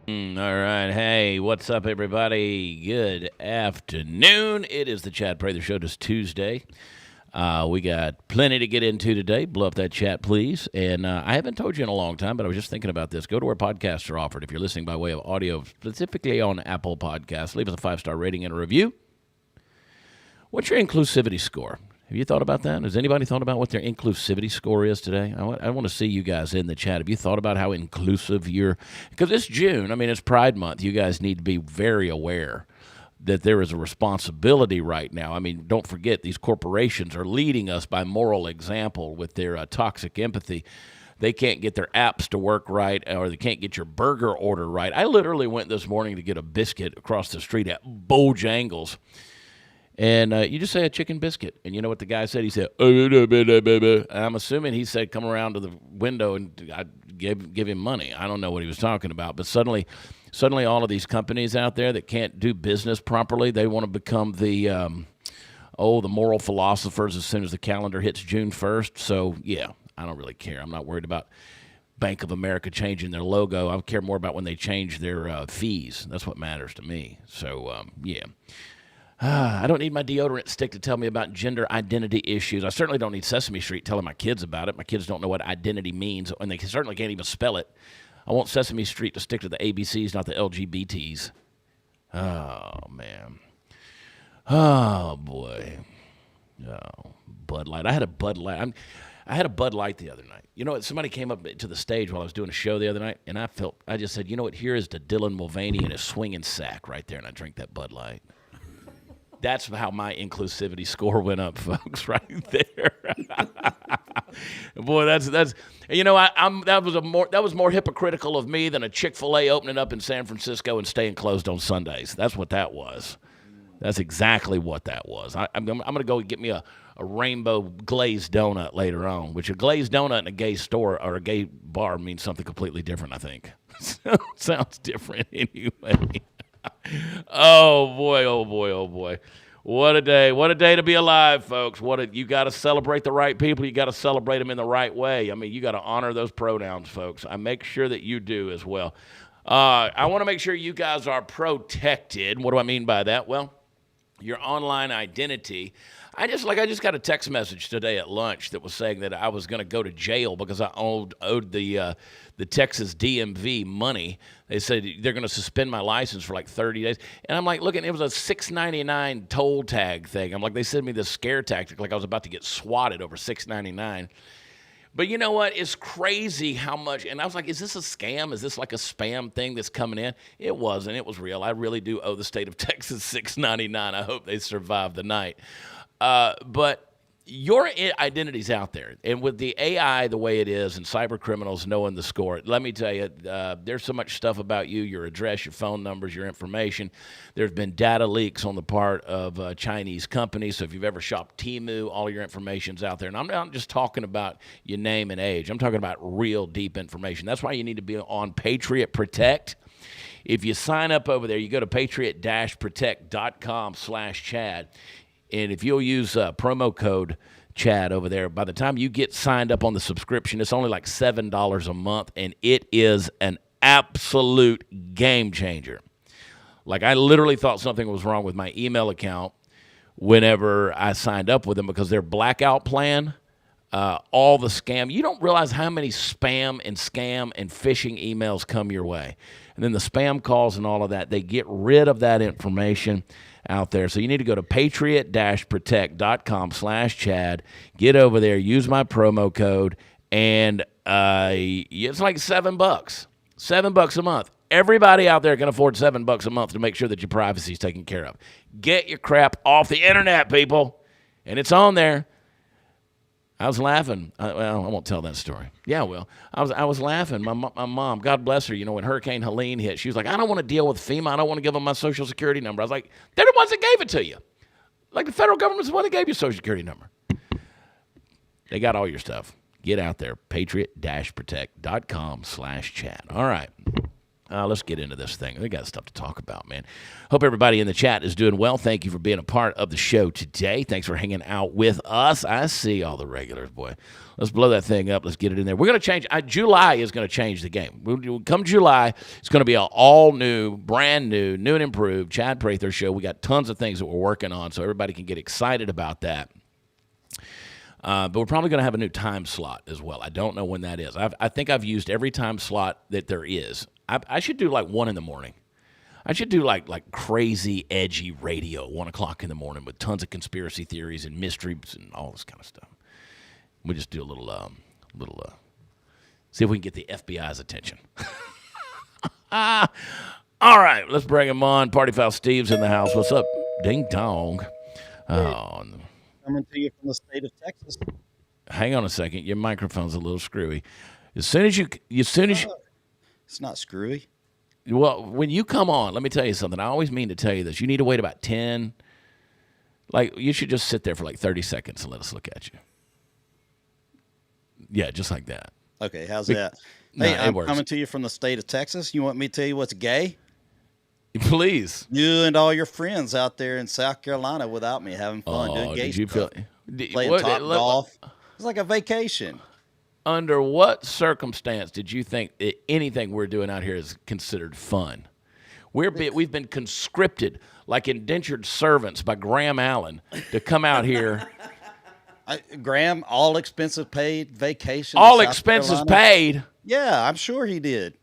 All right. Hey, what's up, everybody? Good afternoon. It is the Chad Prather Show. This Tuesday. We got plenty to get into today. Blow up that chat, please. And I haven't told you in a long time, but I was just thinking about this. Go to where podcasts are offered. If you're listening by way of audio, specifically on Apple Podcasts, leave us a 5-star rating and a review. What's your inclusivity score? Have you thought about that? Has anybody thought about what their inclusivity score is today? I want to see you guys in the chat. Have you thought about how inclusive you're? Because it's June. I mean, it's Pride Month. You guys need to be very aware that there is a responsibility right now. I mean, don't forget, these corporations are leading us by moral example with their toxic empathy. They can't get their apps to work right, or they can't get your burger order right. I literally went this morning to get a biscuit across the street at Bojangles. And you just say a chicken biscuit. And you know what the guy said? He said, and I'm assuming he said, come around to the window and I give him money. I don't know what he was talking about. But suddenly all of these companies out there that can't do business properly, they want to become the moral philosophers as soon as the calendar hits June 1st. So, yeah, I don't really care. I'm not worried about Bank of America changing their logo. I care more about when they change their fees. That's what matters to me. So, yeah. I don't need my deodorant stick to tell me about gender identity issues. I certainly don't need Sesame Street telling my kids about it. My kids don't know what identity means, and they certainly can't even spell it. I want Sesame Street to stick to the ABCs, not the LGBTs. Oh, man. Oh, boy. Oh, Bud Light. I had a Bud Light. I had a Bud Light the other night. You know what? Somebody came up to the stage while I was doing a show the other night, and I just said, you know what? Here is the Dylan Mulvaney in his swinging sack right there, and I drank that Bud Light. That's how my inclusivity score went up, folks, right there. Boy, that's you know, that was more hypocritical of me than a Chick-fil-A opening up in San Francisco and staying closed on Sundays. That's what that was. That's exactly what that was. I'm going to go get me a rainbow glazed donut later on, which a glazed donut in a gay store or a gay bar means something completely different, I think. Sounds different anyway. Oh boy, oh boy, oh boy. What a day. What a day to be alive, folks. You got to celebrate the right people. You got to celebrate them in the right way. I mean, you got to honor those pronouns, folks. I make sure that you do as well. I want to make sure you guys are protected. What do I mean by that? Well, your online identity. I just got a text message today at lunch that was saying that I was going to go to jail because I owed the Texas DMV money. They said they're going to suspend my license for like 30 days. And I'm like, looking, it was a $6.99 toll tag thing. I'm like, they sent me this scare tactic like I was about to get swatted over $6.99. But you know what? It's crazy how much. And I was like, is this a scam? Is this like a spam thing that's coming in? It wasn't. It was real. I really do owe the state of Texas $6.99. I hope they survive the night. But your identity's out there. And with the AI the way it is and cyber criminals knowing the score, let me tell you, there's so much stuff about you, your address, your phone numbers, your information. There's been data leaks on the part of Chinese companies. So if you've ever shopped Temu, all your information's out there. And I'm not just talking about your name and age. I'm talking about real deep information. That's why you need to be on Patriot Protect. If you sign up over there, you go to patriot-protect.com/Chad. And if you'll use promo code Chad over there, by the time you get signed up on the subscription, it's only like $7 a month, and it is an absolute game changer. Like, I literally thought something was wrong with my email account whenever I signed up with them because their blackout plan, all the scam, you don't realize how many spam and scam and phishing emails come your way. And then the spam calls and all of that, they get rid of that information out there. So you need to go to patriot-protect.com/Chad. Get over there, use my promo code, and it's like $7. $7 a month. Everybody out there can afford $7 a month to make sure that your privacy is taken care of. Get your crap off the internet, people. And it's on there. I was laughing. Well, I won't tell that story. Yeah, well, I was laughing. My mom, God bless her, when Hurricane Helene hit, she was like, I don't want to deal with FEMA. I don't want to give them my Social Security number. I was like, they're the ones that gave it to you. Like the federal government's the one that gave you a Social Security number. They got all your stuff. Get out there, patriot-protect.com/Chad. All right. Let's get into this thing. We got stuff to talk about, man. Hope everybody in the chat is doing well. Thank you for being a part of the show today. Thanks for hanging out with us. I see all the regulars, boy. Let's blow that thing up. Let's get it in there. We're going to change. July is going to change the game. Come July, it's going to be an all-new, brand-new, new and improved Chad Prather show. We got tons of things that we're working on, so everybody can get excited about that. But we're probably going to have a new time slot as well. I don't know when that is. I think I've used every time slot that there is. I should do like 1 in the morning. I should do like crazy, edgy radio at 1 o'clock in the morning with tons of conspiracy theories and mysteries and all this kind of stuff. We just do a little, see if we can get the FBI's attention. All right, let's bring him on. Party Foul Steve's in the house. What's up? Ding dong. Oh. Coming to you from the state of Texas. Hang on a second. Your microphone's a little screwy. As soon as you. It's not screwy. Well, when you come on, let me tell you something. I always mean to tell you this. You need to wait about 10. Like, you should just sit there for like 30 seconds and let us look at you. Yeah, just like that. Okay, how's that? Hey, I'm coming to you from the state of Texas. You want me to tell you what's gay? Please. You and all your friends out there in South Carolina without me having fun doing gay stuff. Playing top golf. It's like a vacation. Under what circumstance did you think that anything we're doing out here is considered fun? We've been conscripted like indentured servants by Graham Allen to come out here. Graham, all expenses paid, vacation. All expenses paid? Yeah, I'm sure he did.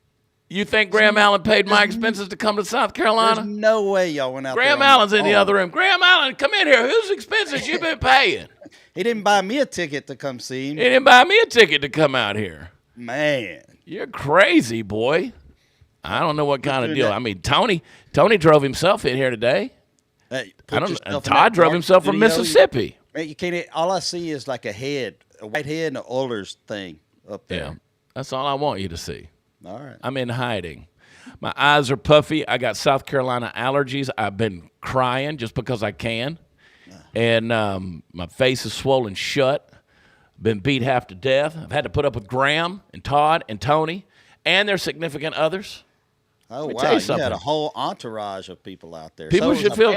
You think Graham Allen paid my expenses to come to South Carolina? There's no way y'all went out there. Graham Allen's in the other room. Graham Allen, come in here. Whose expenses you been paying? He didn't buy me a ticket to come see him. He didn't buy me a ticket to come out here. Man. You're crazy, boy. I don't know what kind of deal. I mean, Tony drove himself in here today. Hey, Todd drove himself from Mississippi. You can't. All I see is like a white head, and an Oilers thing up there. Yeah, that's all I want you to see. All right. I'm in hiding. My eyes are puffy. I got South Carolina allergies. I've been crying just because I can. And my face is swollen shut. Been beat half to death. I've had to put up with Graham and Todd and Tony and their significant others. Oh, wow. You had a whole entourage of people out there. People should feel.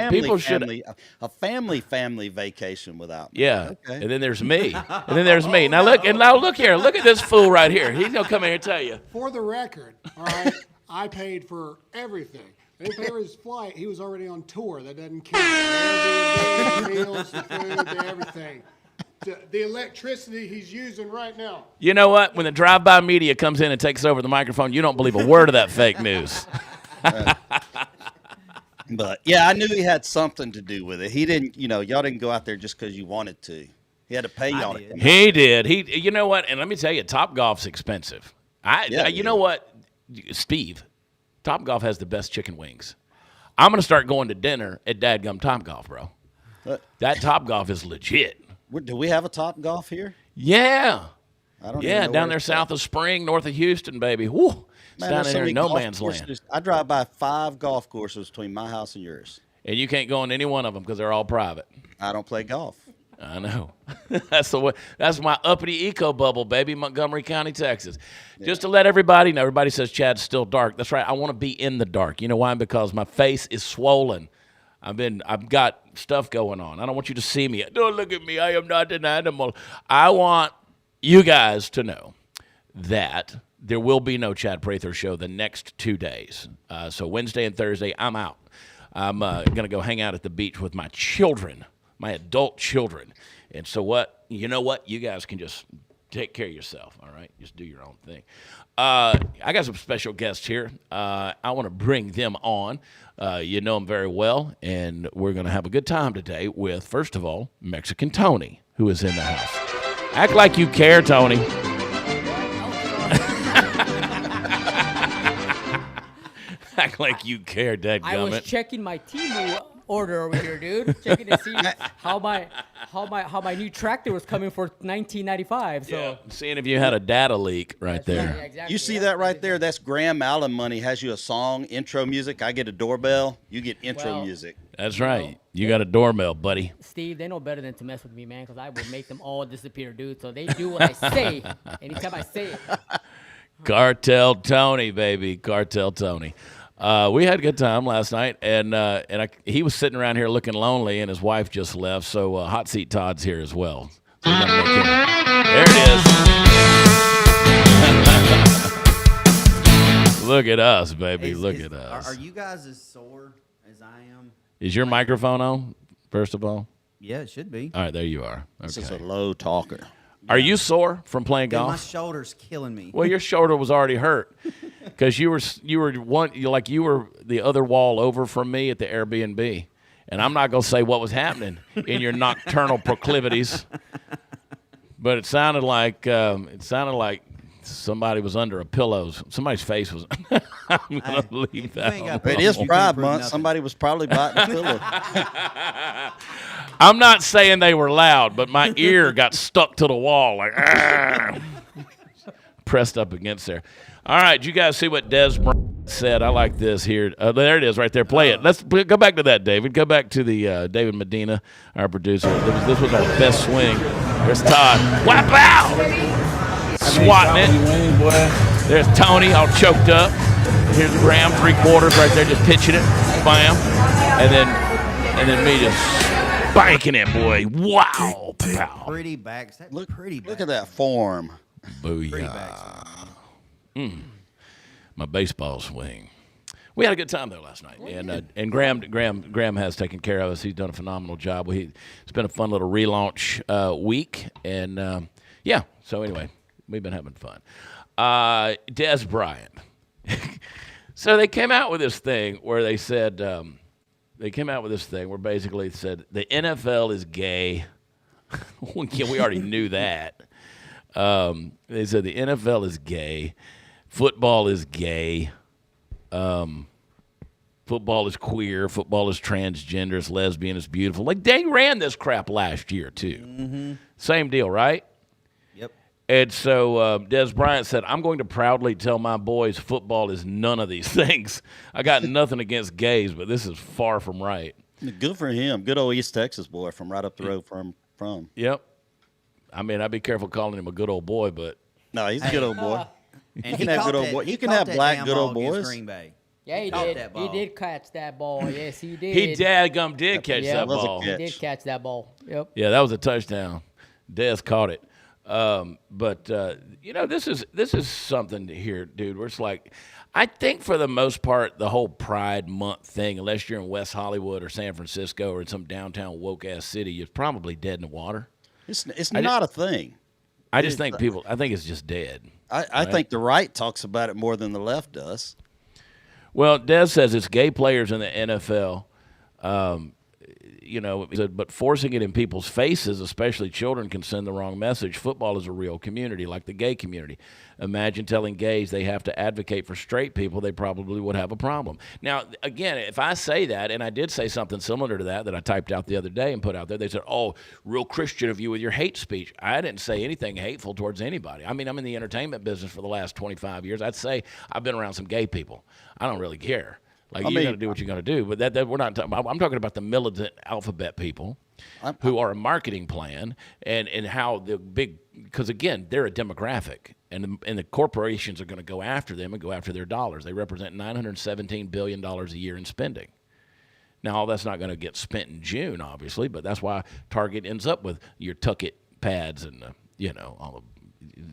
A family vacation without me. Yeah. Okay. And then there's me. And then there's me. Now look here. Look at this fool right here. He's gonna come in here and tell you. For the record, all right, I paid for everything. They paid for his flight. He was already on tour. That doesn't count. The meals, the food, everything. The electricity he's using right now. You know what? When the drive-by media comes in and takes over the microphone, you don't believe a word of that fake news. But, yeah, I knew he had something to do with it. He didn't, y'all didn't go out there just because you wanted to. He had to pay y'all. He did. You know what? And let me tell you, Top Golf's expensive. You know what, Steve? Top Golf has the best chicken wings. I'm going to start going to dinner at Dadgum Top Golf, bro. That Top Golf is legit. Do we have a Top Golf here? Yeah. I don't even know down there south of Spring, north of Houston, baby. Woo. It's down there in no man's land. I drive by 5 golf courses between my house and yours. And you can't go on any one of them because they're all private. I don't play golf. I know. That's my uppity eco bubble, baby, Montgomery County, Texas. Yeah. Just to let everybody know, everybody says Chad's still dark. That's right. I want to be in the dark. You know why? Because my face is swollen. I've got stuff going on. I don't want you to see me. Don't look at me. I am not an animal. I want you guys to know that there will be no Chad Prather show the next 2 days. So Wednesday and Thursday, I'm out. I'm going to go hang out at the beach with my children, my adult children. And so what? You know what? You guys can just take care of yourself, all right? Just do your own thing. I got some special guests here. I want to bring them on. You know them very well, and we're going to have a good time today with, first of all, Mexican Tony, who is in the house. Act like you care, Tony. Act like you care, dadgummit. I was checking my Temu order over here, dude. Checking to see how my new tractor was coming for $19.95. So yeah, seeing if you had a data leak right there. Yeah, exactly. You see that right there? That's Graham Allen money. Has you a song, intro music. I get a doorbell. You get intro music. That's right. You got a doorbell, buddy. Steve, they know better than to mess with me, man, because I will make them all disappear, dude. So they do what I say anytime I say it. Cartel Tony, baby. Cartel Tony. We had a good time last night, and he was sitting around here looking lonely, and his wife just left, so Hot Seat Todd's here as well. So there it is. Look at us, baby. Look at us. Are you guys as sore as I am? Is your microphone on, first of all? Yeah, it should be. All right, there you are. Okay. This is a low talker. Are you sore from playing golf? My shoulder's killing me. Well, your shoulder was already hurt because you were the other wall over from me at the Airbnb, and I'm not gonna say what was happening in your nocturnal proclivities, but it sounded like somebody was under a pillow. Somebody's face was. I'm gonna leave that. It is Pride Month. Somebody was probably biting a pillow. I'm not saying they were loud, but my ear got stuck to the wall, like pressed up against there. All right, did you guys see what Des said? I like this here. There it is, right there. Play it. Let's go back to that, David. Go back to the David Medina, our producer. This was our best swing. There's Todd. Whap out! Swatting it. There's Tony, all choked up. Here's Graham, 3/4 right there, just pitching it. Bam. And then me just spanking it, boy. Wow. Pow. Pretty backs. Look at that form. Booyah. My baseball swing. We had a good time there last night, and Graham has taken care of us. He's done a phenomenal job. It's been a fun little relaunch week, and So anyway, we've been having fun. Des Bryant. So they came out with this thing where they said basically said the NFL is gay. We already knew that. They said the NFL is gay. Football is gay. Football is queer. Football is transgender. It's lesbian. It's beautiful. Like, they ran this crap last year, too. Mm-hmm. Same deal, right? Yep. And so Des Bryant said, I'm going to proudly tell my boys football is none of these things. I got nothing against gays, but this is far from right. Good for him. Good old East Texas boy from right up the road from. Yep. I mean, I'd be careful calling him a good old boy, but. No, he's a good old boy. And you can have good old boy. You can have black good old boys. Green Bay. Yeah, he did. He did catch that ball. Yes, he did. He dadgum did catch that ball. He did catch that ball. Yep. Yeah, that was a touchdown. Des caught it. But this is something here, dude, where it's like, I think for the most part, the whole Pride Month thing, unless you're in West Hollywood or San Francisco or in some downtown woke-ass city, you're probably dead in the water. It's not a thing. I just think I think it's just dead. I think the right talks about it more than the left does. Well, Des says it's gay players in the NFL, but forcing it in people's faces, especially children, can send the wrong message. Football is a real community, like the gay community. Imagine telling gays they have to advocate for straight people. They probably would have a problem. Now, again, if I say that, and I did say something similar to that I typed out the other day and put out there, they said, oh, real Christian of you with your hate speech. I didn't say anything hateful towards anybody. I mean, I'm in the entertainment business for the last 25 years. I'd say I've been around some gay people. I don't really care. Like, you're going to do what you're going to do. But that we're not talking about. I'm talking about the militant alphabet people who are a marketing plan and how the big – because, again, they're a demographic. And the corporations are going to go after them and go after their dollars. They represent $917 billion a year in spending. Now, all that's not going to get spent in June, obviously, but that's why Target ends up with your Tuck-It pads and, all the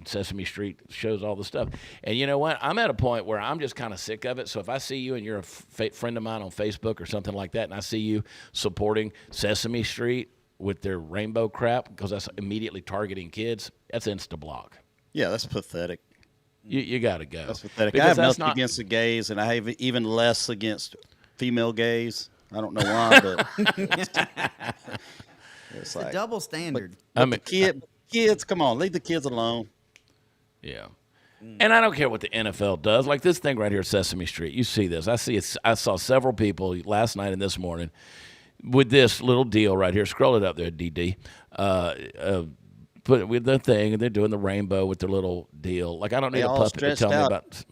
Sesame Street shows all the stuff. And you know what? I'm at a point where I'm just kind of sick of it. So if I see you and you're a friend of mine on Facebook or something like that, and I see you supporting Sesame Street with their rainbow crap because that's immediately targeting kids, that's Insta-block. Yeah, that's pathetic. You got to go. That's pathetic. I have nothing against the gays, and I have even less against female gays. I don't know why, but it's like a double standard. The kids, come on, leave the kids alone. Yeah. And I don't care what the NFL does. Like this thing right here, Sesame Street. You see this. I saw several people last night and this morning with this little deal right here. Scroll it up there, DD. Put it with the thing, and they're doing the rainbow with their little deal. Like, I don't need a puppet to tell me about.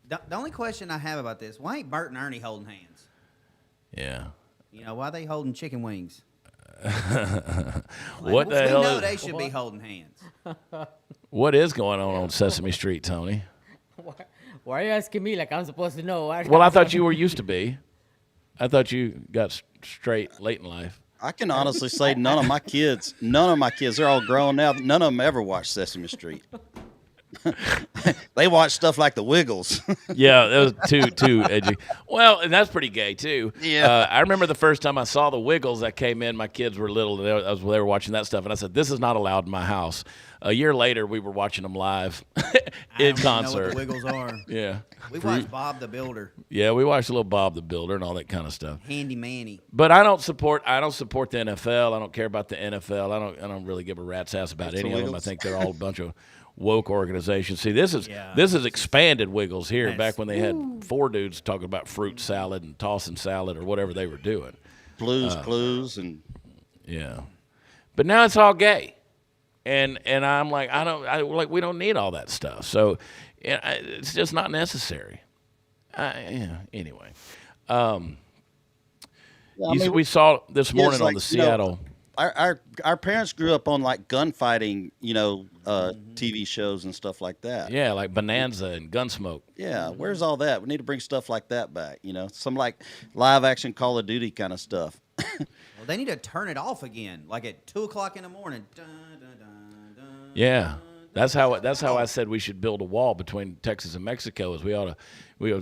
The only question I have about this: why ain't Bert and Ernie holding hands? Yeah. Why are they holding chicken wings? What the hell? We know they should be holding hands. What is going on Sesame Street, Tony? Why are you asking me like I'm supposed to know? Well, I thought you were used to be. I thought you got straight late in life. I can honestly say none of my kids, they're all grown now. None of them ever watched Sesame Street. They watch stuff like the Wiggles. Yeah, that was too edgy. Well, and that's pretty gay too. Yeah. I remember the first time I saw the Wiggles that came in. My kids were little. They were watching that stuff, and I said, "This is not allowed in my house." A year later, we were watching them live in concert. I don't know what the Wiggles are. Yeah, we watched Bob the Builder. Yeah, we watched a little Bob the Builder and all that kind of stuff. Handy Manny. But I don't support the NFL. I don't care about the NFL. I don't really give a rat's ass about any of them. I think they're all a bunch of woke organizations. See, this is expanded Wiggles here. Back when they had 4 dudes talking about fruit salad and tossing salad or whatever they were doing. Blues Clues and yeah. But now it's all gay. And I'm like, we don't need all that stuff. So it's just not necessary. Anyway. We saw this morning on the Seattle. Our parents grew up on like gunfighting, TV shows and stuff like that. Yeah, like Bonanza and Gunsmoke. Yeah, where's all that? We need to bring stuff like that back. Some like live action Call of Duty kind of stuff. Well, they need to turn it off again, like at 2:00 in the morning. Dun, dun, dun, dun, yeah, that's how I said we should build a wall between Texas and Mexico. Is we ought to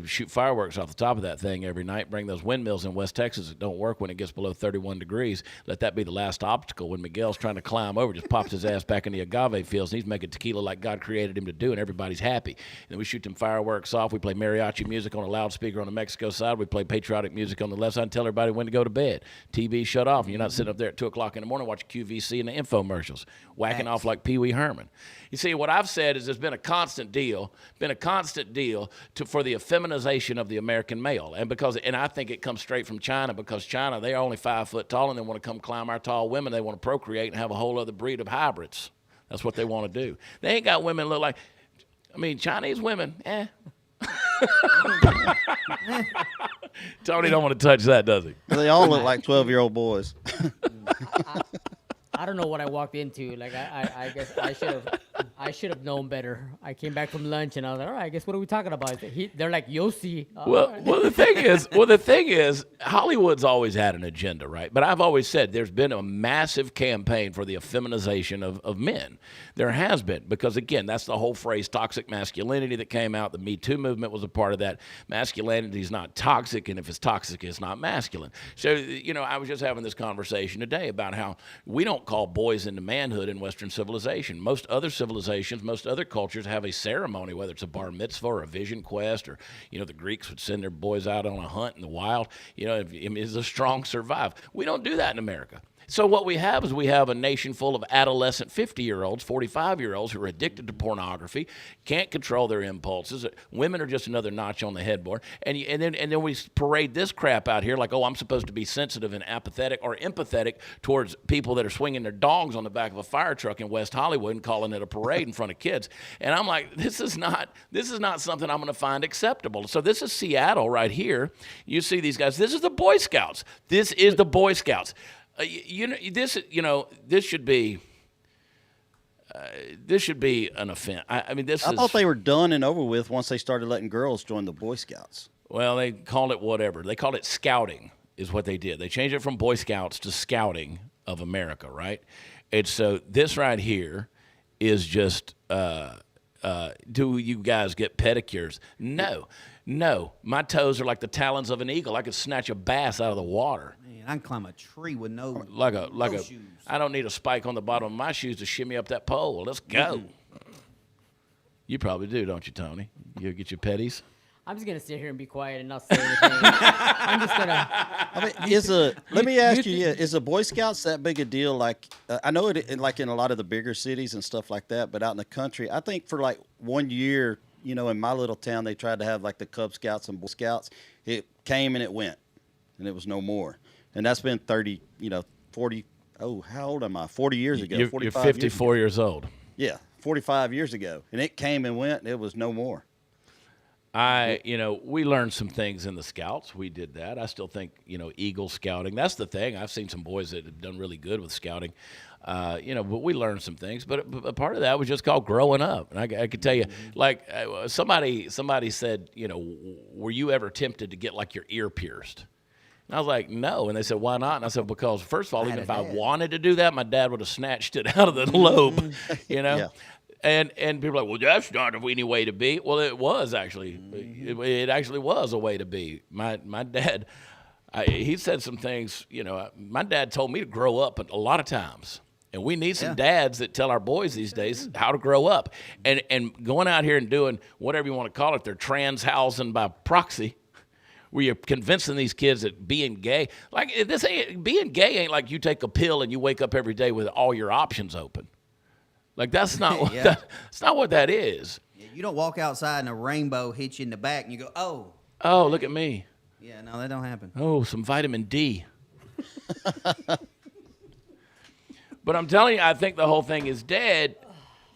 shoot fireworks off the top of that thing every night. Bring those windmills in West Texas that don't work when it gets below 31 degrees. Let that be the last obstacle. When Miguel's trying to climb over, just pops his ass back in the agave fields, and he's making tequila like God created him to do, and everybody's happy. And then we shoot them fireworks off. We play mariachi music on a loudspeaker on the Mexico side. We play patriotic music on the left side and tell everybody when to go to bed. TV shut off, and you're not sitting up there at 2:00 in the morning watching QVC and the infomercials, whacking off like Pee Wee Herman. You see, what I've said is there's been a constant deal for the effeminization of the American male. And I think it comes straight from China, because China, they're only 5 foot tall, and they want to come climb our tall women. They want to procreate and have a whole other breed of hybrids. That's what they want to do. They ain't got women look like, Chinese women, Tony don't want to touch that, does he? They all look like 12-year-old boys. I don't know what I walked into. Like I guess I should have known better. I came back from lunch and I was like, all right, I guess what are we talking about? They're like Yossi. Well, the thing is, Hollywood's always had an agenda, right? But I've always said there's been a massive campaign for the effeminization of men. There has been, because again, that's the whole phrase toxic masculinity that came out. The Me Too movement was a part of that. Masculinity is not toxic, and if it's toxic, it's not masculine. So, I was just having this conversation today about how we don't call boys into manhood in Western civilization. Most other civilizations, most other cultures have a ceremony, whether it's a bar mitzvah or a vision quest, or the Greeks would send their boys out on a hunt in the wild. Is the strong survive? We don't do that in America. So what we have is a nation full of adolescent 50-year-olds, 45-year-olds who are addicted to pornography, can't control their impulses. Women are just another notch on the headboard. And then we parade this crap out here like, oh, I'm supposed to be sensitive and apathetic or empathetic towards people that are swinging their dongs on the back of a fire truck in West Hollywood and calling it a parade in front of kids. And I'm like, this is not something I'm going to find acceptable. So this is Seattle right here. You see these guys. This is the Boy Scouts. This is the Boy Scouts. This should be an offense. I thought they were done and over with once they started letting girls join the Boy Scouts. Well, they called it whatever. They called it scouting is what they did. They changed it from Boy Scouts to Scouting of America, right? And so this right here is just, do you guys get pedicures? No. My toes are like the talons of an eagle. I could snatch a bass out of the water. Man, I can climb a tree with no shoes. I don't need a spike on the bottom of my shoes to shimmy up that pole. Let's go. Mm-hmm. You probably do, don't you, Tony? You get your petties? I'm just gonna sit here and be quiet and not say anything. I'm just gonna. Let me ask you, is the Boy Scouts that big a deal? Like, I know it, like in a lot of the bigger cities and stuff like that, but out in the country, I think for like 1 year, in my little town, they tried to have like the Cub Scouts and Boy Scouts. It came and it went, and it was no more. And that's been 40. Oh, how old am I? 40 years ago. You're 54 years old. Yeah, 45 years ago, and it came and went. And it was no more. We learned some things in the Scouts. We did that. I still think, Eagle Scouting. That's the thing. I've seen some boys that have done really good with scouting. But we learned some things. But a part of that was just called growing up. And I could tell you, like somebody said, were you ever tempted to get like your ear pierced? And I was like, no. And they said, why not? And I said, because first of all, even if I wanted to do that, my dad would have snatched it out of the lobe, Yeah. And people are like, well, that's not any way to be. Well, it was actually. It actually was a way to be. My dad, he said some things, my dad told me to grow up a lot of times. And we need some dads that tell our boys these days how to grow up. And going out here and doing whatever you want to call it, they're trans housing by proxy, where you're convincing these kids that being gay, being gay ain't like you take a pill and you wake up every day with all your options open. Like that's not that's not what that is. Yeah, you don't walk outside and a rainbow hits you in the back and you go, oh. Oh, look at me. Yeah, no, that don't happen. Oh, some vitamin D. But I'm telling you, I think the whole thing is dead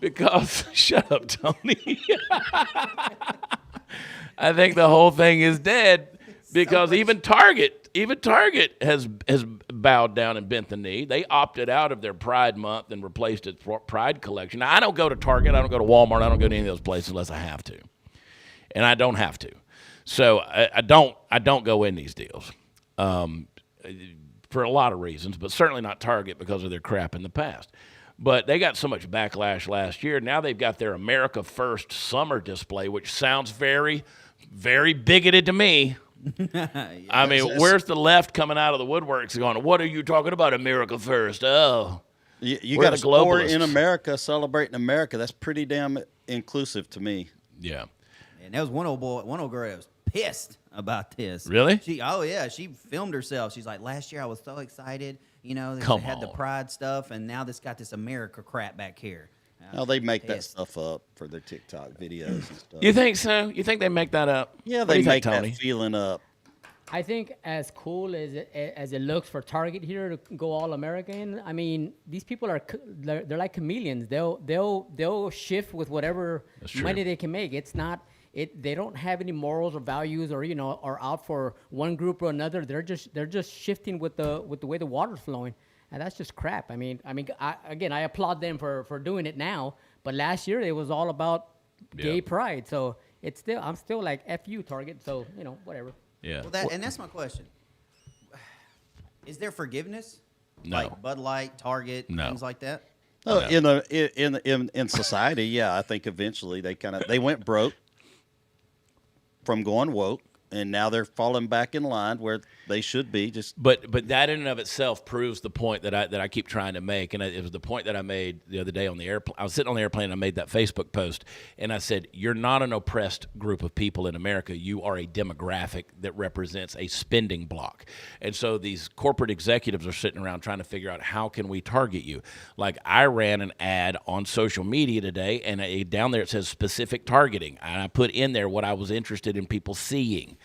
because shut up, Tony. I think the whole thing is dead because even Target has bowed down and bent the knee. They opted out of their Pride Month and replaced its Pride collection. Now, I don't go to Target. I don't go to Walmart. I don't go to any of those places unless I have to. And I don't have to. So I don't go in these deals for a lot of reasons, but certainly not Target because of their crap in the past. But they got so much backlash last year. Now they've got their America First summer display, which sounds very, very bigoted to me. I mean, where's the left coming out of the woodworks going, what are you talking about, America First? Oh. You got a store in America celebrating America. That's pretty damn inclusive to me. Yeah. And there was one old girl that was pissed about this. Really? She filmed herself. She's like, last year I was so excited, they had the Pride stuff, and now this got this America crap back here. No, they make that stuff up for their TikTok videos and stuff. You think so? You think they make that up? Yeah, they make that feeling up. I think as cool as it looks for Target here to go all American, I mean, these people they're like chameleons. They'll shift with whatever money they can make. It's not they don't have any morals or values or are out for one group or another. They're just shifting with the way the water's flowing. And that's just crap. I applaud them for doing it now. But last year it was all about gay pride. So I'm still like F you, Target. So whatever. Yeah. Well, that's my question. Is there forgiveness? No. Like Bud Light, Target, things like that. Oh, in society, yeah. I think eventually they went broke from going woke. And now they're falling back in line where they should be. But that in and of itself proves the point that I keep trying to make, and it was the point that I made the other day on the airplane. I was sitting on the airplane and I made that Facebook post, and I said, "You're not an oppressed group of people in America. You are a demographic that represents a spending block." And so these corporate executives are sitting around trying to figure out how can we target you. Like I ran an ad on social media today, and down there it says specific targeting, and I put in there what I was interested in people seeing.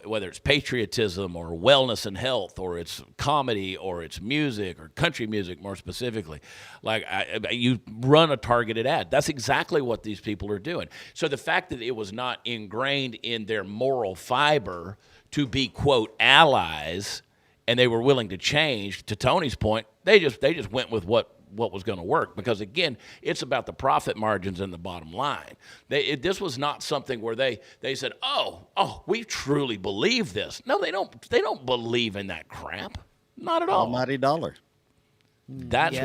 Whether it's patriotism or wellness and health, or it's comedy, or it's music, or country music more specifically. Like you run a targeted ad. That's exactly what these people are doing. So the fact that it was not ingrained in their moral fiber to be, quote, allies, and they were willing to change, to Tony's point, they just went with what was going to work, because again, it's about the profit margins and the bottom line. This was not something where they said, oh, we truly believe this. No, they don't believe in that crap. Not at all. Almighty dollar. That's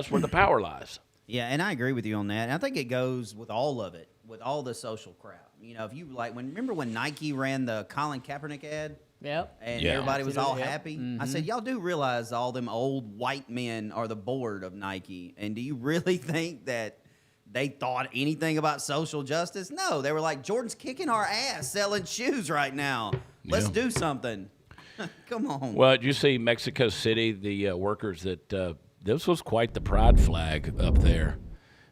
where the power lies. Yeah, and I agree with you on that. And I think it goes with all of it, with all the social crap. If you remember when Nike ran the Colin Kaepernick ad? Yep. And everybody was all happy. Mm-hmm. I said, y'all do realize all them old white men are the board of Nike. And do you really think that they thought anything about social justice? No, they were like, Jordan's kicking our ass selling shoes right now. Let's do something. Come on. Well, did you see Mexico City, the workers that this was quite the pride flag up there.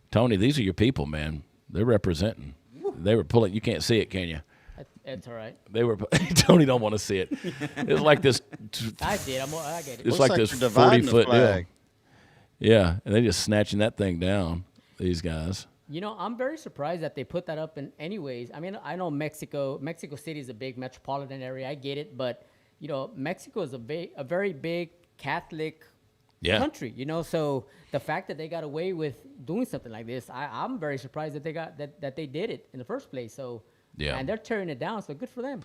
Tony, these are your people, man. They're representing. They were pulling. You can't see it, can you? It's all right. They were. Tony don't want to see it. It's like this. I did. I get it. It's like this 40-foot deal. Yeah, and they just snatching that thing down. These guys. I'm very surprised that they put that up in anyways. I mean, I know Mexico City is a big metropolitan area. I get it, but Mexico is a very big Catholic country. So the fact that they got away with doing something like this, I'm very surprised that they did it in the first place. So. Yeah. And they're tearing it down, so good for them.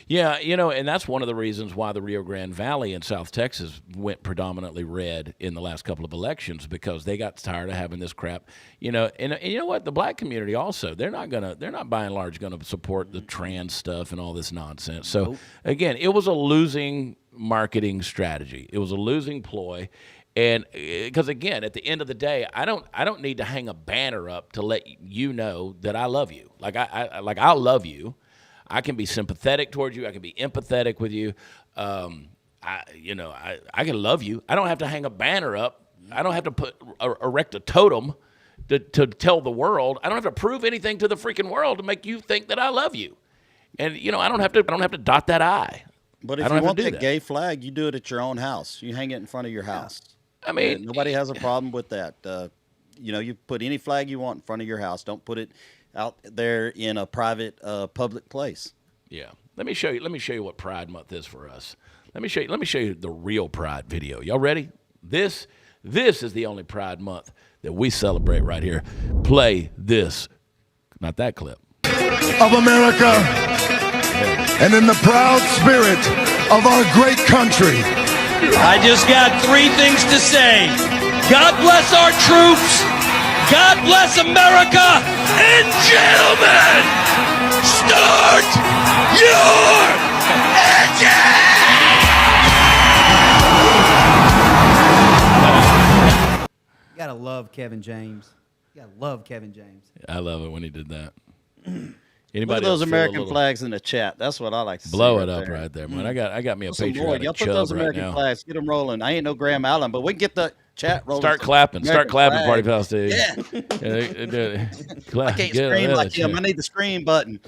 Yeah, and that's one of the reasons why the Rio Grande Valley in South Texas went predominantly red in the last couple of elections, because they got tired of having this crap. And you know what? The black community also, they're not by and large gonna support the trans stuff and all this nonsense. So again, it was a losing marketing strategy. It was a losing ploy. And because again, at the end of the day, I don't need to hang a banner up to let you know that I love you. Like I love you. I can be sympathetic towards you. I can be empathetic with you. I can love you. I don't have to hang a banner up. I don't have to erect a totem to tell the world. I don't have to prove anything to the freaking world to make you think that I love you. And I don't have to dot that I. But if you want that gay flag, you do it at your own house. You hang it in front of your house. I mean, and nobody has a problem with that. You put any flag you want in front of your house. Don't put it out there in a private, public place. Yeah. Let me show you what Pride Month is for us. Let me show you the real Pride video. Y'all ready? This is the only Pride Month that we celebrate right here. Play this, not that clip. Of America, and in the proud spirit of our great country. I just got 3 things to say. God bless our troops. God bless America. And gentlemen, start your engine! You gotta love Kevin James. You gotta love Kevin James. I love it when he did that. Look at those American flags in the chat. That's what I like to see. Blow it up right there, man. I got me a patriotic Y'all put chub those right American now. flags. Get them rolling. I ain't no Graham Allen, but we can get the chat rolling. Start clapping, Party Pals, Steve. Yeah. I can't scream like him. I need the scream button.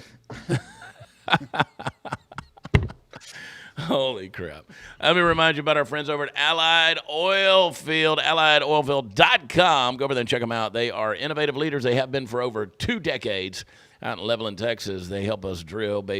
Holy crap. Let me remind you about our friends over at Allied Oilfield, AlliedOilfield.com. Go over there and check them out. They are innovative leaders. They have been for over 2 decades. Out in Levelland, Texas, they help us drill. They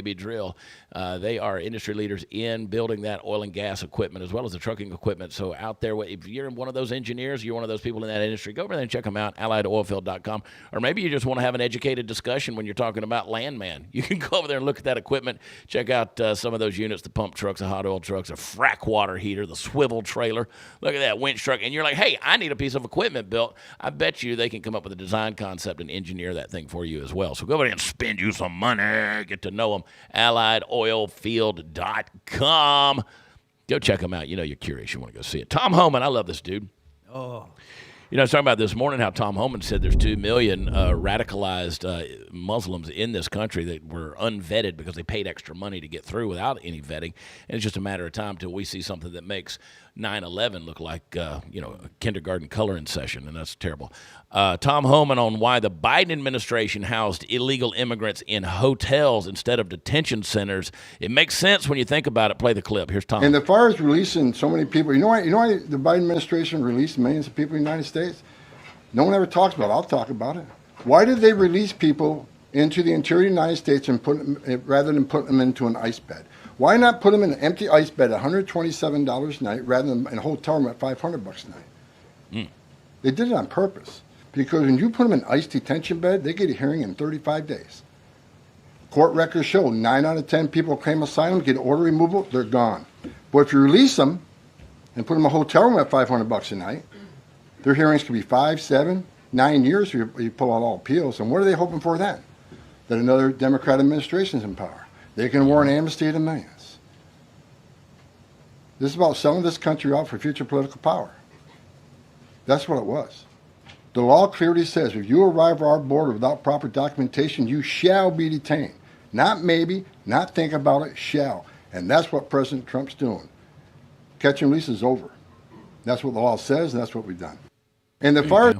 are industry leaders in building that oil and gas equipment as well as the trucking equipment. So out there, if you're one of those engineers, you're one of those people in that industry, go over there and check them out, AlliedOilfield.com. Or maybe you just want to have an educated discussion when you're talking about Landman. You can go over there and look at that equipment, check out some of those units, the pump trucks, the hot oil trucks, a frack water heater, the swivel trailer. Look at that winch truck. And you're like, hey, I need a piece of equipment built. I bet you they can come up with a design concept and engineer that thing for you as well. So go over there and spend you some money. Get to know them. AlliedOilfield.com. Go check them out. You're curious. You want to go see it. Tom Homan, I love this dude. Oh. I was talking about this morning how Tom Homan said there's 2 million radicalized Muslims in this country that were unvetted because they paid extra money to get through without any vetting. And it's just a matter of time till we see something that makes 9/11 look like, a kindergarten coloring session, and that's terrible. Tom Homan on why the Biden administration housed illegal immigrants in hotels instead of detention centers. It makes sense when you think about it. Play the clip. Here's Tom. And as far as releasing so many people, you know why the Biden administration released millions of people in the United States? No one ever talks about it. I'll talk about it. Why did they release people into the interior of the United States and put them, rather than put them into an ice bed? Why not put them in an empty ice bed at $127 a night rather than in a hotel room at $500 a night? They did it on purpose. Because when you put them in ice detention bed, they get a hearing in 35 days. Court records show 9 out of 10 people claim asylum, get order removal, they're gone. But if you release them and put them in a hotel room at $500 a night, their hearings could be 5, 7, 9 years if you pull out all appeals. And what are they hoping for then? That another Democrat administration is in power. They can award an amnesty to millions. This is about selling this country out for future political power. That's what it was. The law clearly says if you arrive at our border without proper documentation, you shall be detained. Not maybe, not think about it, shall. And that's what President Trump's doing. Catch and release is over. That's what the law says, and that's what we've done. And the far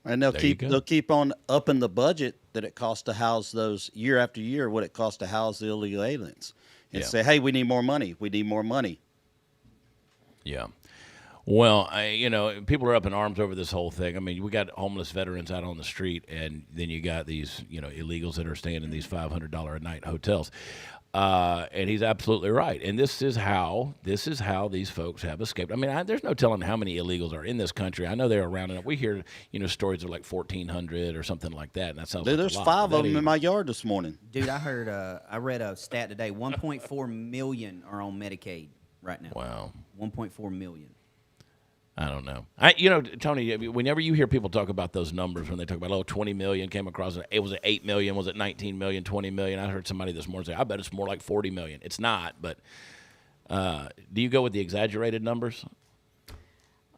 and they'll keep on upping the budget that it costs to house those year after year, what it costs to house the illegal aliens, and say, hey, we need more money. We need more money. Yeah. Well, people are up in arms over this whole thing. I mean, we got homeless veterans out on the street, and then you got these, illegals that are staying in these $500 a night hotels. And he's absolutely right. And this is how these folks have escaped. I mean, there's no telling how many illegals are in this country. I know they're around enough. We hear, stories of like 1,400 or something like that. And that sounds Dude, like there's a lot, 5 but of that them in ain't- my yard this morning. Dude, I read a stat today. 1.4 million are on Medicaid right now. Wow. 1.4 million. I don't know. Tony, whenever you hear people talk about those numbers, when they talk about, 20 million came across, it was 8 million, was it 19 million, 20 million? I heard somebody this morning say, I bet it's more like 40 million. It's not, but do you go with the exaggerated numbers?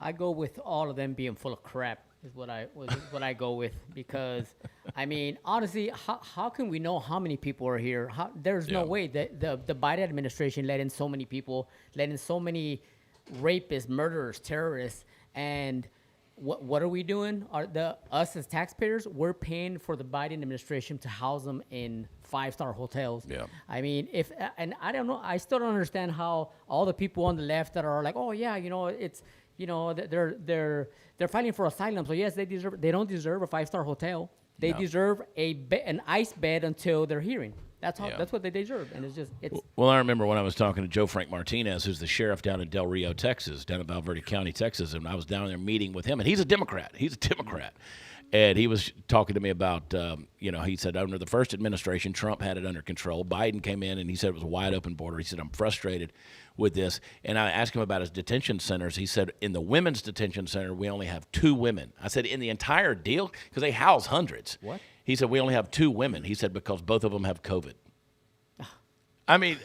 I go with all of them being full of crap is what I go with, because I mean, honestly, how can we know how many people are here? There's no way that the Biden administration let in so many people, let in so many rapists, murderers, terrorists, and what are we doing? Us as taxpayers, we're paying for the Biden administration to house them in 5-star hotels. Yeah. I mean, and I don't know, I still don't understand how all the people on the left that are like, oh yeah, it's, they're fighting for asylum, so yes, they don't deserve a 5-star hotel. They deserve an ice bed until their hearing. That's what they deserve, and it's. Well, I remember when I was talking to Joe Frank Martinez, who's the sheriff down in Del Rio, Texas, down in Valverde County, Texas, and I was down there meeting with him, and he's a Democrat. And he was talking to me about, he said under the first administration, Trump had it under control. Biden came in, and he said it was a wide open border. He said, I'm frustrated with this. And I asked him about his detention centers. He said, in the women's detention center, we only have 2 women. I said, in the entire deal? Because they house hundreds. What? He said, we only have 2 women. He said, because both of them have COVID. I mean,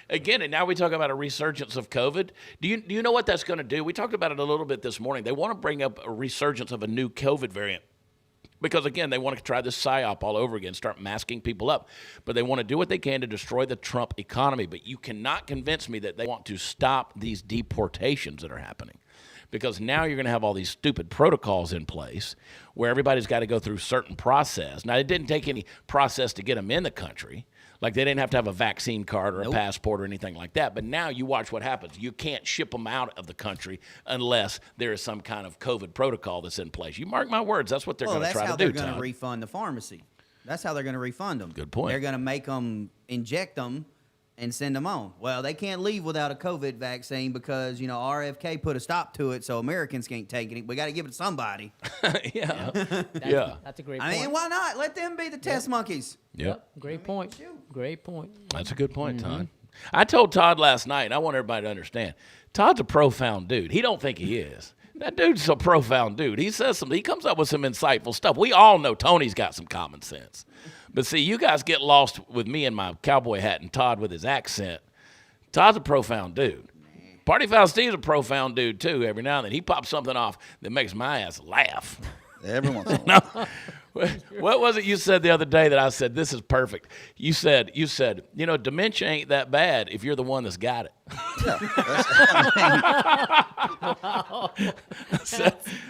again, and now we talk about a resurgence of COVID. Do you know what that's going to do? We talked about it a little bit this morning. They want to bring up a resurgence of a new COVID variant because, again, they want to try this psyop all over again, start masking people up. But they want to do what they can to destroy the Trump economy. But you cannot convince me that they want to stop these deportations that are happening. Because now you're going to have all these stupid protocols in place where everybody's got to go through certain process. Now, it didn't take any process to get them in the country. Like, they didn't have to have a vaccine card or a passport or anything like that. But now you watch what happens. You can't ship them out of the country unless there is some kind of COVID protocol that's in place. You mark my words, that's what they're going to try to do, That's how they're going Todd. to refund the pharmacy. That's how they're going to refund them. Good point. They're going to make them inject them and send them on. Well, they can't leave without a COVID vaccine because, RFK put a stop to it, so Americans can't take it. We got to give it to somebody. Yeah. That's a great point. I mean, why not? Let them be the test monkeys. Yep. Great point. Great point. That's a good point, Todd. I told Todd last night, and I want everybody to understand, Todd's a profound dude. He don't think he is. That dude's a profound dude. He says something. He comes up with some insightful stuff. We all know Tony's got some common sense. But see, you guys get lost with me in my cowboy hat and Todd with his accent. Todd's a profound dude. Party Foul Steve's a profound dude, too. Every now and then he pops something off that makes my ass laugh. Every once in a while. What was it you said the other day that I said, this is perfect? You said, dementia ain't that bad if you're the one that's got it.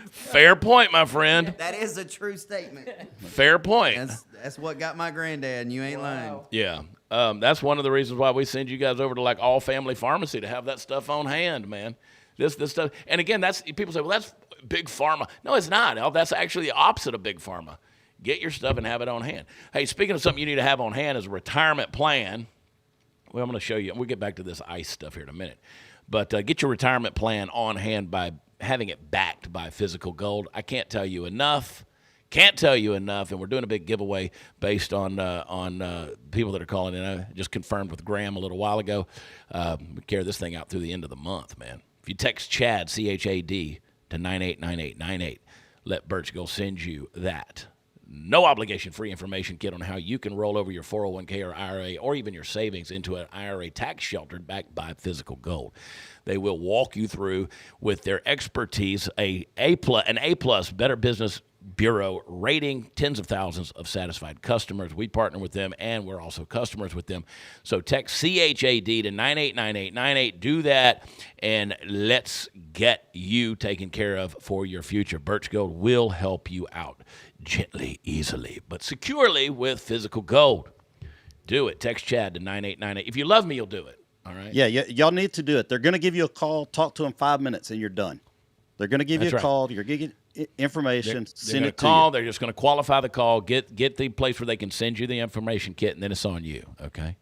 Fair point, my friend. That is a true statement. Fair point. That's what got my granddad, and you ain't lying. Yeah. That's one of the reasons why we send you guys over to like All Family Pharmacy to have that stuff on hand, man. This stuff. And again, people say, well, that's big pharma. No, it's not. That's actually the opposite of big pharma. Get your stuff and have it on hand. Hey, speaking of something you need to have on hand is a retirement plan. Well, I'm going to show you. We'll get back to this ICE stuff here in a minute. But get your retirement plan on hand by having it backed by physical gold. I can't tell you enough. And we're doing a big giveaway based on people that are calling in. I just confirmed with Graham a little while ago. We carry this thing out through the end of the month, man. If you text CHAD, C-H-A-D, to 989898, let Birch go send you that. No obligation free information kit on how you can roll over your 401k or IRA or even your savings into an IRA tax shelter backed by physical gold. They will walk you through with their expertise an A+ Better Business Bureau rating, tens of thousands of satisfied customers. We partner with them, and we're also customers with them. So text CHAD to 989898. Do that, and let's get you taken care of for your future. Birch Gold will help you out gently, easily, but securely with physical gold. Do it. Text Chad to 9898. If you love me, you'll do it. All right. Yeah, y'all need to do it. They're going to give you a call. Talk to them 5 minutes, and you're done. They're going to give you a call. You're going to get information. Send it to you. They're just going to qualify the call. Get the place where they can send you the information kit, and then it's on you. Okay.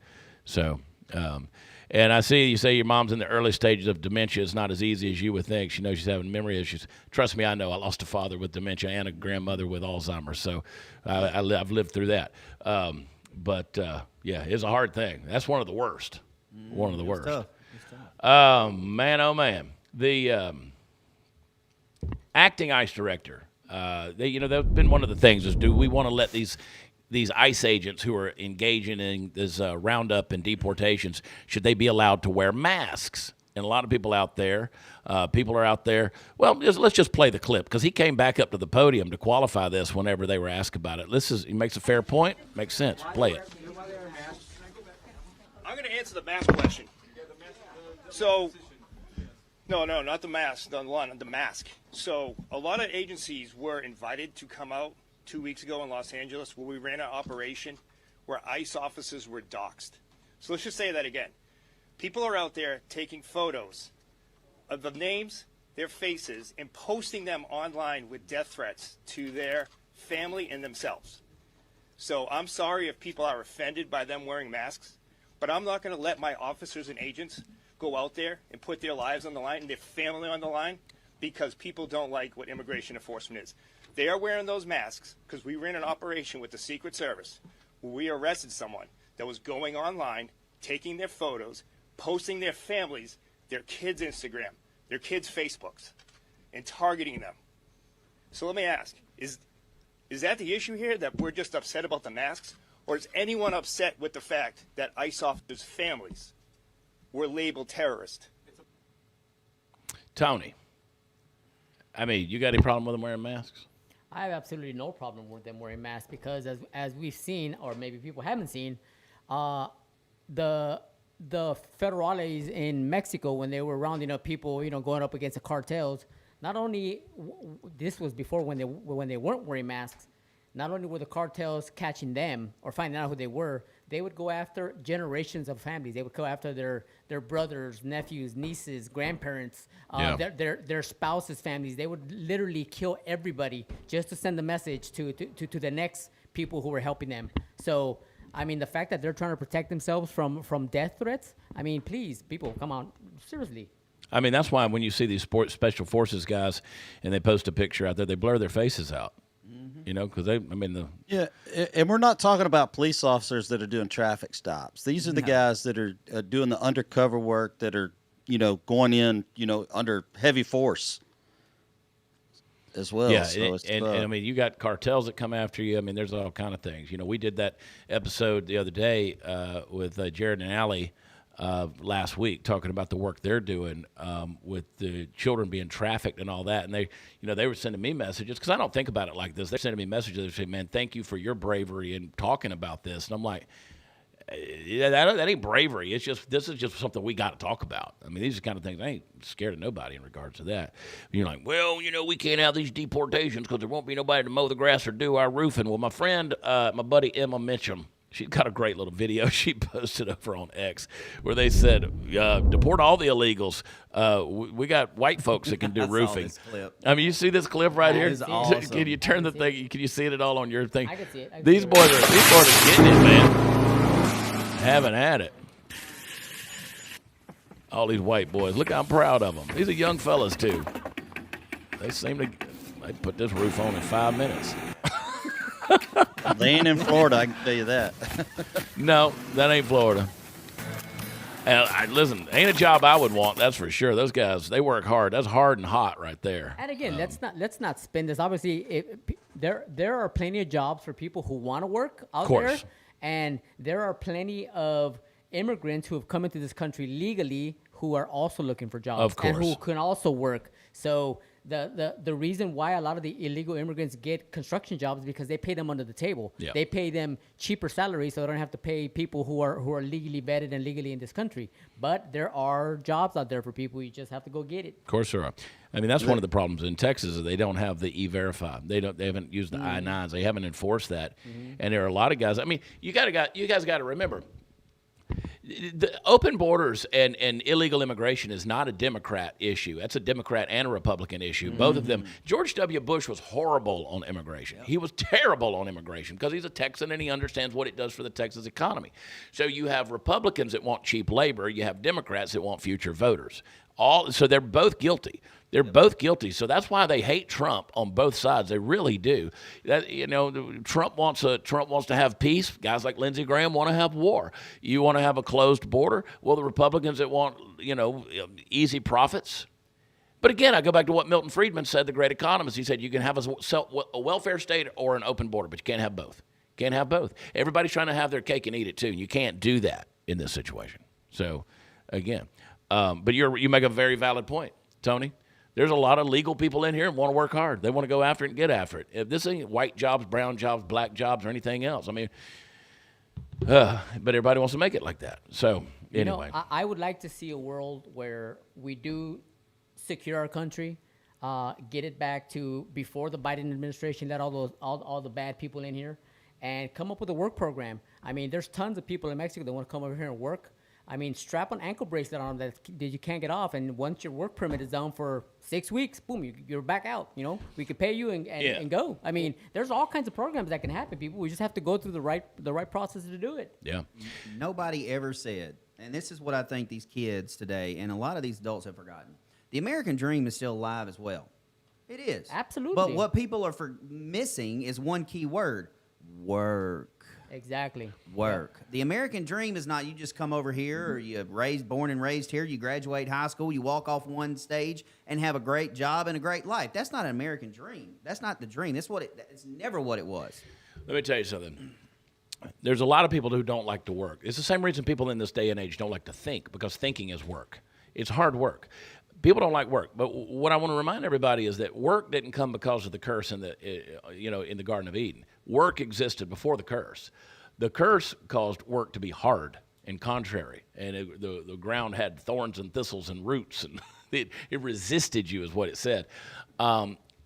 So, and I see you say your mom's in the early stages of dementia. It's not as easy as you would think. She knows she's having memory issues. Trust me, I know. I lost a father with dementia and a grandmother with Alzheimer's, so I've lived through that. But yeah, it's a hard thing. That's one of the worst. One of the worst. Tough. It's tough. Man, oh man. The acting ICE director. That's been one of the things is, do we want to let these ICE agents who are engaging in this roundup and deportations, should they be allowed to wear masks? And a lot of people are out there. Well, let's just play the clip, because he came back up to the podium to qualify this whenever they were asked about it. He makes a fair point. Makes sense. Play it. I'm going to answer the mask question. So, no, not the mask, the mask. So, a lot of agencies were invited to come out 2 weeks ago in Los Angeles where we ran an operation where ICE officers were doxxed. So let's just say that again. People are out there taking photos of the names, their faces, and posting them online with death threats to their family and themselves. So I'm sorry if people are offended by them wearing masks, but I'm not going to let my officers and agents go out there and put their lives on the line and their family on the line because people don't like what immigration enforcement is. They are wearing those masks because we ran an operation with the Secret Service where we arrested someone that was going online, taking their photos, posting their families, their kids' Instagram, their kids' Facebooks, and targeting them. So let me ask, is that the issue here, that we're just upset about the masks? Or is anyone upset with the fact that ICE officers' families were labeled terrorists? Tony, I mean, you got any problem with them wearing masks? I have absolutely no problem with them wearing masks because, as we've seen, or maybe people haven't seen, the federales in Mexico, when they were rounding up people, going up against the cartels, not only this was before when they weren't wearing masks. Not only were the cartels catching them or finding out who they would go after generations of families. They would go after their brothers, nephews, nieces, grandparents, their spouses' families. They would literally kill everybody just to send a message to the next people who were helping them. So, I mean, the fact that they're trying to protect themselves from death threats, I mean, please, people, come on, seriously. I mean, that's why when you see these special forces guys and they post a picture out there, they blur their faces out. Because Yeah, and we're not talking about police officers that are doing traffic stops. These are the guys that are doing the undercover work, that are, going in, under heavy force as well. Yeah, so and I mean, you got cartels that come after you. I mean, there's all kind of things. We did that episode the other day with Jared and Allie last week, talking about the work they're doing with the children being trafficked and all that. And they were sending me messages, because I don't think about it like this. They're sending me messages. They say, "Man, thank you for your bravery in talking about this." And I'm like, yeah, that ain't bravery. This is just something we got to talk about. I mean, these are the kind of things, I ain't scared of nobody in regards to that. You're like, well, we can't have these deportations because there won't be nobody to mow the grass or do our roofing. Well, my friend, my buddy Emma Mitchum, she's got a great little video she posted over on X where they said, deport all the illegals. We got white folks that can do roofing. This clip. I mean, you see this clip right here? is awesome. Can you turn the thing? Can you see it all on your thing? I can see it. These boys are getting it, man. Haven't had it. All these white boys. Look, I'm proud of them. These are young fellas, too. They put this roof on in 5 minutes. They ain't in Florida, I can tell you that. No, that ain't Florida. And listen, ain't a job I would want, that's for sure. Those guys, they work hard. That's hard and hot right there. And again, let's not spin this. Obviously, there are plenty of jobs for people who want to work out there, and there are plenty of immigrants who have come into this country legally who are also looking for jobs, of course, and who can also work. So the reason why a lot of the illegal immigrants get construction jobs is because they pay them under the table. Yeah. They pay them cheaper salaries, so they don't have to pay people who are legally vetted and legally in this country. But there are jobs out there for people. You just have to go get it. Of course there are. I mean, that's one of the problems in Texas is they don't have the E-Verify. They haven't used the I-9s. They haven't enforced that. And there are a lot of guys. I mean, you guys got to remember, The open borders and illegal immigration is not a Democrat issue. That's a Democrat and a Republican issue. Both of them. George W. Bush was horrible on immigration. He was terrible on immigration because he's a Texan and he understands what it does for the Texas economy. So you have Republicans that want cheap labor. You have Democrats that want future voters. So they're both guilty. They're both guilty. So that's why they hate Trump on both sides. They really do. Trump wants to have peace. Guys like Lindsey Graham want to have war. You want to have a closed border. Well, the Republicans that want, easy profits. But again, I go back to what Milton Friedman said, the great economist. He said you can have a welfare state or an open border, but you can't have both. Can't have both. Everybody's trying to have their cake and eat it too. You can't do that in this situation. So, again, but you make a very valid point, Tony. There's a lot of legal people in here and want to work hard. They want to go after it and get after it. If this ain't white jobs, brown jobs, black jobs, or anything else, but everybody wants to make it like that. So anyway, I would like to see a world where we do secure our country, get it back to before the Biden administration let all the bad people in here, and come up with a work program. There's tons of people in Mexico that want to come over here and work. Strap an ankle bracelet on them that you can't get off, and once your work permit is down for 6 weeks, boom, you're back out. We could pay you and go. There's all kinds of programs that can happen, people. We just have to go through the right process to do it. Yeah. Nobody ever said, and this is what I think these kids today and a lot of these adults have forgotten. The American dream is still alive as well. It is. Absolutely. But what people are missing is one key word: work. Exactly. Work. Yeah. The American dream is not you just come over here or you're born and raised here, you graduate high school, you walk off one stage and have a great job and a great life. That's not an American dream. That's not the dream. It's never what it was. Let me tell you something. There's a lot of people who don't like to work. It's the same reason people in this day and age don't like to think, because thinking is work. It's hard work. People don't like work, but what I want to remind everybody is that work didn't come because of the curse in the Garden of Eden. Work existed before the curse. The curse caused work to be hard and contrary, and the ground had thorns and thistles and roots, and it resisted you, is what it said.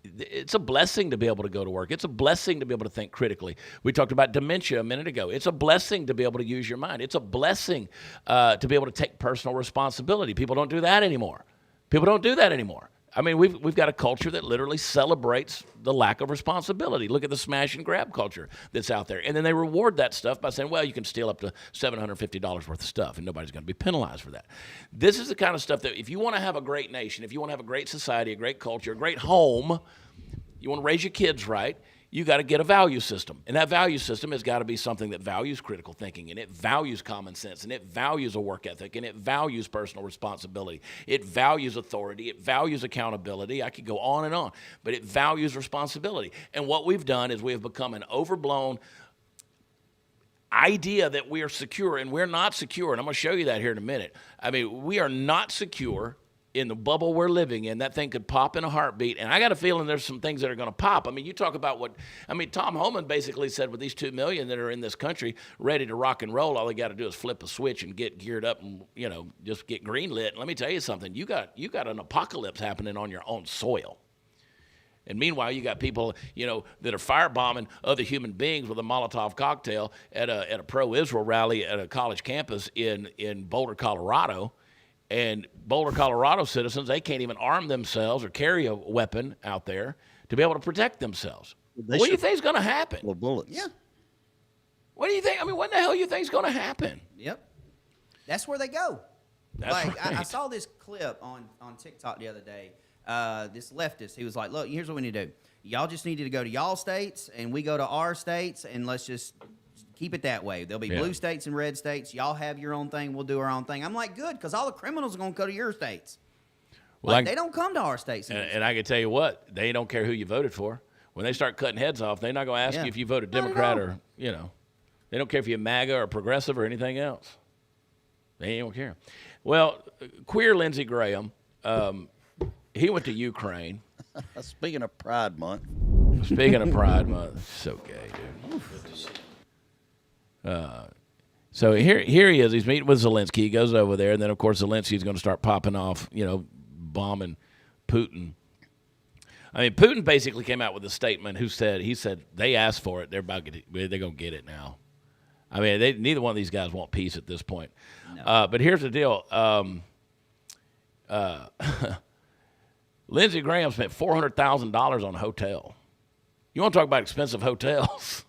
It's a blessing to be able to go to work. It's a blessing to be able to think critically. We talked about dementia a minute ago. It's a blessing to be able to use your mind. It's a blessing to be able to take personal responsibility. People don't do that anymore. We've got a culture that literally celebrates the lack of responsibility. Look at the smash and grab culture that's out there. And then they reward that stuff by saying, well, you can steal up to $750 worth of stuff, and nobody's going to be penalized for that. This is the kind of stuff that if you want to have a great nation, if you want to have a great society, a great culture, a great home, you want to raise your kids right, you got to get a value system. And that value system has got to be something that values critical thinking, and it values common sense, and it values a work ethic, and it values personal responsibility. It values authority. It values accountability. I could go on and on, but it values responsibility. And what we've done is we have become an overblown idea that we are secure, and we're not secure. And I'm going to show you that here in a minute. We are not secure in the bubble we're living in. That thing could pop in a heartbeat, and I got a feeling there's some things that are going to pop. You talk about Tom Homan basically said with these 2 million that are in this country ready to rock and roll, all they got to do is flip a switch and get geared up and, just get greenlit. And let me tell you something, you got an apocalypse happening on your own soil. And meanwhile, you got people, that are firebombing other human beings with a Molotov cocktail at a pro-Israel rally at a college campus in Boulder, Colorado. And Boulder, Colorado citizens, they can't even arm themselves or carry a weapon out there to be able to protect themselves. What do you think is going to happen? Well, bullets. Yeah. What do you think? What the hell do you think is going to happen? Yep. That's where they go. That's right. I saw this clip on TikTok the other day. This leftist, he was like, look, here's what we need to do. Y'all just need to go to y'all states, and we go to our states, and let's just keep it that way. There'll be blue states and red states. Y'all have your own thing. We'll do our own thing. I'm like, good, because all the criminals are going to go to your states. Well, they don't come to our states. And I can tell you what, they don't care who you voted for. When they start cutting heads off, they're not going to ask you if you voted Democrat or, they don't care if you're MAGA or progressive or anything else. They don't care. Well, queer Lindsey Graham, he went to Ukraine. Speaking of Pride Month. So gay, dude. So here he is. He's meeting with Zelensky. He goes over there, and then, of course, Zelensky's going to start popping off, bombing Putin. Putin basically came out with a statement. He said they asked for it. They're going to get it now. Neither one of these guys want peace at this point. But here's the deal. Lindsey Graham spent $400,000 on a hotel. You want to talk about expensive hotels?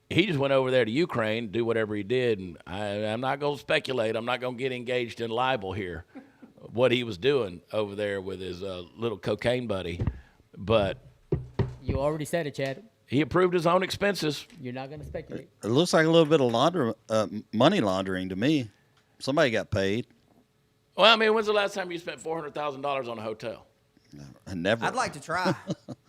He just went over there to Ukraine, do whatever he did, and I'm not going to speculate. I'm not going to get engaged in libel here, what he was doing over there with his little cocaine buddy. But You already said it, Chad. he approved his own expenses. You're not going to speculate. It looks like a little bit of money laundering to me. Somebody got paid. Well, I mean, when's the last time you spent $400,000 on a hotel? Never. I'd like to try.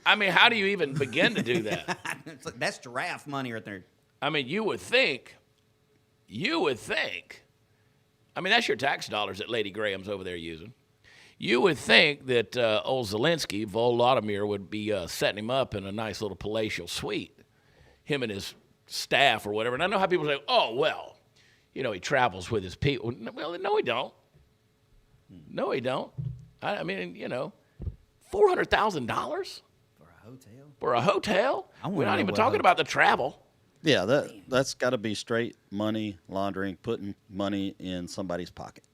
I mean, how do you even begin to do that? It's like, that's giraffe money right there. I mean, you would think, I mean, that's your tax dollars that Lady Graham's over there using. You would think that old Zelensky, Volodymyr, would be setting him up in a nice little palatial suite, him and his staff or whatever. And I know how people say, oh, well, you know, he travels with his people. Well, no, he don't. No, he don't. I mean, you know, $400,000 For a hotel? for a hotel? I wanna We're not know even what talking about the travel. Yeah, that's got to be straight money laundering, putting money in somebody's pocket.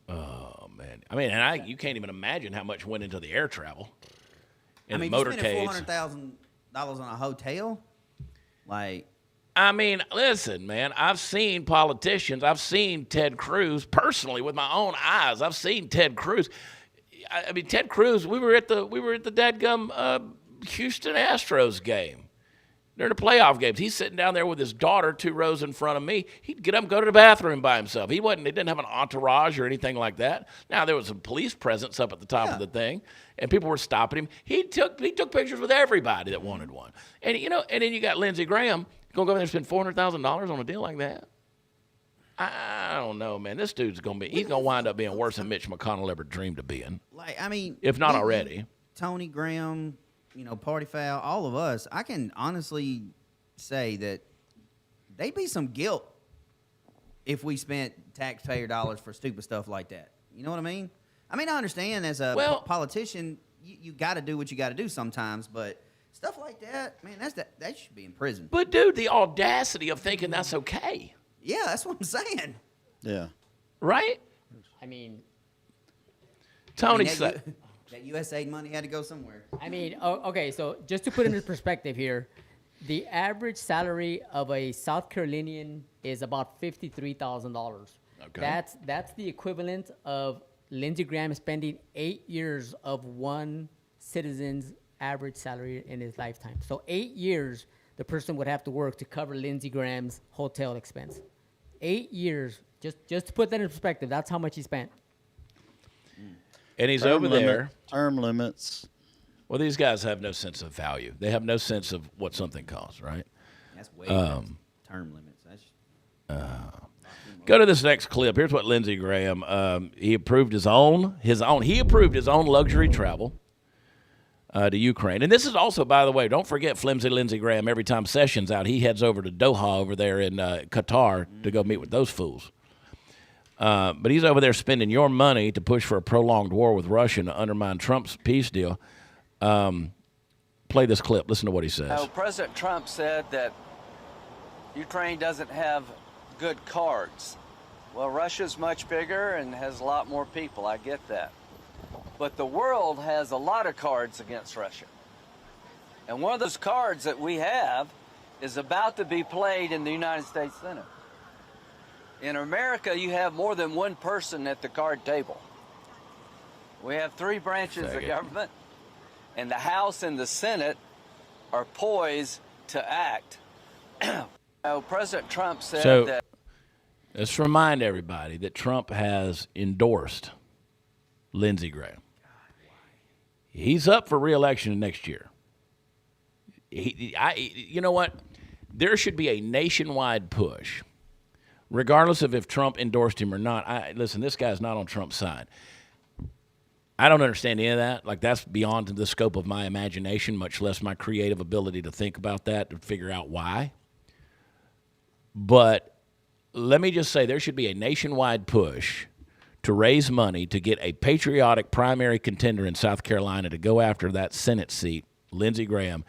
Oh, man. I mean, and you can't even imagine how much went into the air travel and I mean, the you spending motorcades. $400,000 on a hotel? Like, I mean, listen, man, I've seen politicians. I've seen Ted Cruz personally with my own eyes. I've seen Ted Cruz. I mean, Ted Cruz, we were at the dadgum Houston Astros game. During the playoff games, he's sitting down there with his daughter 2 rows in front of me. He'd get up and go to the bathroom by himself. He didn't have an entourage or anything like that. Now, there was some police presence up at the top of the thing, and people were stopping him. He took pictures with everybody that wanted one. And, you know, and then you got Lindsey Graham going to go over there and spend $400,000 on a deal like that. I don't know, man. This dude's he's going to wind up being worse than Mitch McConnell ever dreamed of being. like I mean, If not you- already. Tony Graham, you know, Party Foul, all of us, I can honestly say that there'd be some guilt if we spent taxpayer dollars for stupid stuff like that. You know what I mean? I mean, I understand as a politician, you got to do what you got to do sometimes, but stuff like that, man, that should be in prison. But, dude, the audacity of thinking that's okay, Yeah, that's what I'm saying. Yeah. right? I mean, Tony that, said. that USAID money had to go somewhere. okay, so just to put it into perspective here, the average salary of a South Carolinian is about $53,000. Okay. That's the equivalent of Lindsey Graham spending 8 years of one citizen's average salary in his lifetime. So 8 years the person would have to work to cover Lindsey Graham's hotel expense. 8 years, just to put that in perspective, that's how much he spent. And he's over there. Term limits. Well, these guys have no sense of value. They have no sense of what something costs, right? That's way that's term limits. That's Go to this next clip. Here's what Lindsey Graham, he approved his own luxury travel to Ukraine. And this is also, by the way, don't forget flimsy Lindsey Graham. Every time Sessions out, he heads over to Doha over there in Qatar to go meet with those fools. But he's over there spending your money to push for a prolonged war with Russia and to undermine Trump's peace deal. Play this clip. Listen to what he says. Now, President Trump said that Ukraine doesn't have good cards. Well, Russia's much bigger and has a lot more people. I get that. But the world has a lot of cards against Russia. And one of those cards that we have is about to be played in the United States Senate. In America, you have more than one person at the card table. We have 3 branches of government, and the House and the Senate are poised to act. Now, President Trump said that. Let's remind everybody that Trump has endorsed Lindsey Graham. He's up for re-election next year. You know what? There should be a nationwide push, regardless of if Trump endorsed him or not. Listen, this guy's not on Trump's side. I don't understand any of that. Like, that's beyond the scope of my imagination, much less my creative ability to think about that, to figure out why. But let me just say there should be a nationwide push to raise money to get a patriotic primary contender in South Carolina to go after that Senate seat, Lindsey Graham.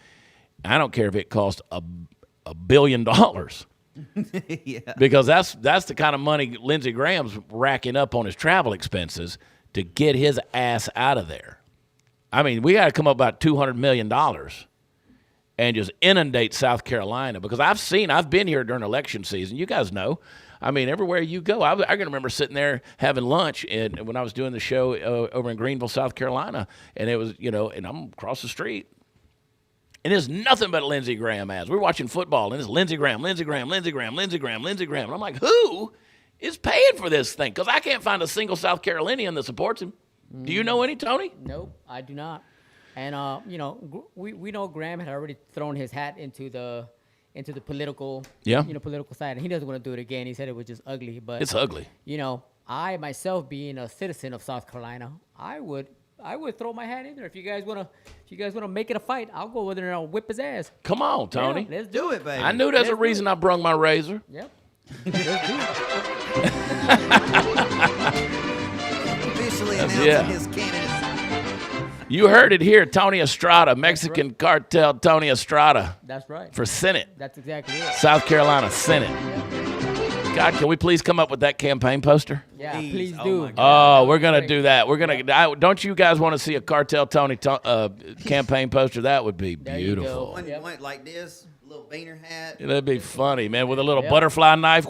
I don't care if it costs $1 billion. Yeah. Because that's the kind of money Lindsey Graham's racking up on his travel expenses to get his ass out of there. I mean, we got to come up about $200 million and just inundate South Carolina, because I've been here during election season. You guys know. I mean, everywhere you go, I can remember sitting there having lunch when I was doing the show over in Greenville, South Carolina, and it was, and I'm across the street. And there's nothing but Lindsey Graham ads. We're watching football, and it's Lindsey Graham, Lindsey Graham, Lindsey Graham, Lindsey Graham, Lindsey Graham. And I'm like, who is paying for this thing? Because I can't find a single South Carolinian that supports him. Do you know any, Tony? Nope, I do not. And we know Graham had already thrown his hat into the political, political side, and he doesn't want to do it again. He said it was just ugly, but it's ugly. I myself, being a citizen of South Carolina, I would throw my hat in there. If you guys wanna make it a fight, I'll go over there and I'll whip his ass. Come on, Tony. Yeah, let's Do it, baby. I knew there's a reason I brung my razor. Yep. Let's do it. Officially announcing his candidacy. You heard it here, Tony Estrada, Mexican cartel Tony Estrada. That's right. For Senate. That's exactly it. South Carolina Senate. God, can we please come up with that campaign poster? Yeah, please Oh, do. my God. Oh, we're going to do that. We're going to. Don't you guys want to see a cartel Tony campaign poster? That would be There you go. beautiful. One went like this, little beaner hat. That'd be funny, man, with a little butterfly knife.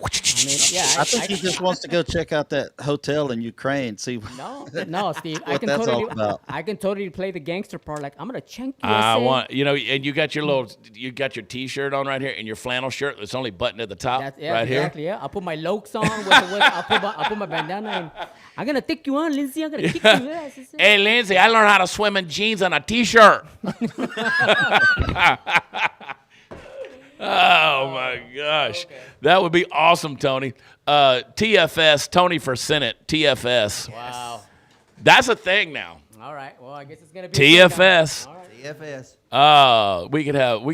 I think he just wants to go check out that hotel in Ukraine. See. No, Steve. What that's all about. I can totally play the gangster part. Like, I'm gonna chunk you. I want, and you got your T-shirt on right here, and your flannel shirt that's only buttoned at the top right exactly, here. Yeah, I'll put my lokes on. I'll put my bandana, and I'm gonna take you on, Lindsey. I'm gonna kick you. Hey, Lindsey, I learned how to swim in jeans and a T-shirt. Oh, my gosh. Okay. That would be awesome, Tony. TFS, Tony for Senate, TFS. Wow. That's a thing now. All right. Well, I guess it's going to be TFS. All right. TFS. We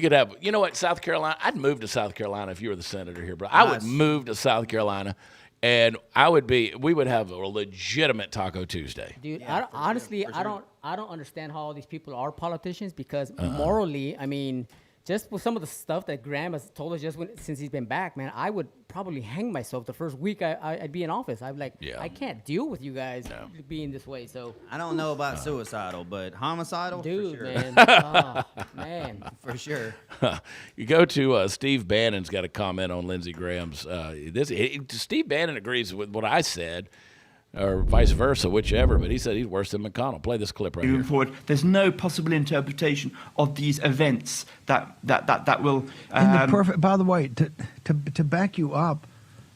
could have, you know what, South Carolina, I'd move to South Carolina if you were the senator here, bro. I would move to South Carolina, and we would have a legitimate Taco Tuesday. Dude, honestly, I don't understand how all these people are politicians, because morally, I mean, just with some of the stuff that Graham has told us since he's been back, man, I would probably hang myself the first week I'd be in office. I'd be like, I can't deal with you guys being this way. So I don't know about suicidal, but homicidal, dude, for sure. Man. Oh, man. For sure. You go to Steve Bannon's got a comment on Lindsey Graham's. Steve Bannon agrees with what I said, or vice versa, whichever, but he said he's worse than McConnell. Play this clip right here. Forward, there's no possible interpretation of these events that will. And the perfect, by the way, to back you up,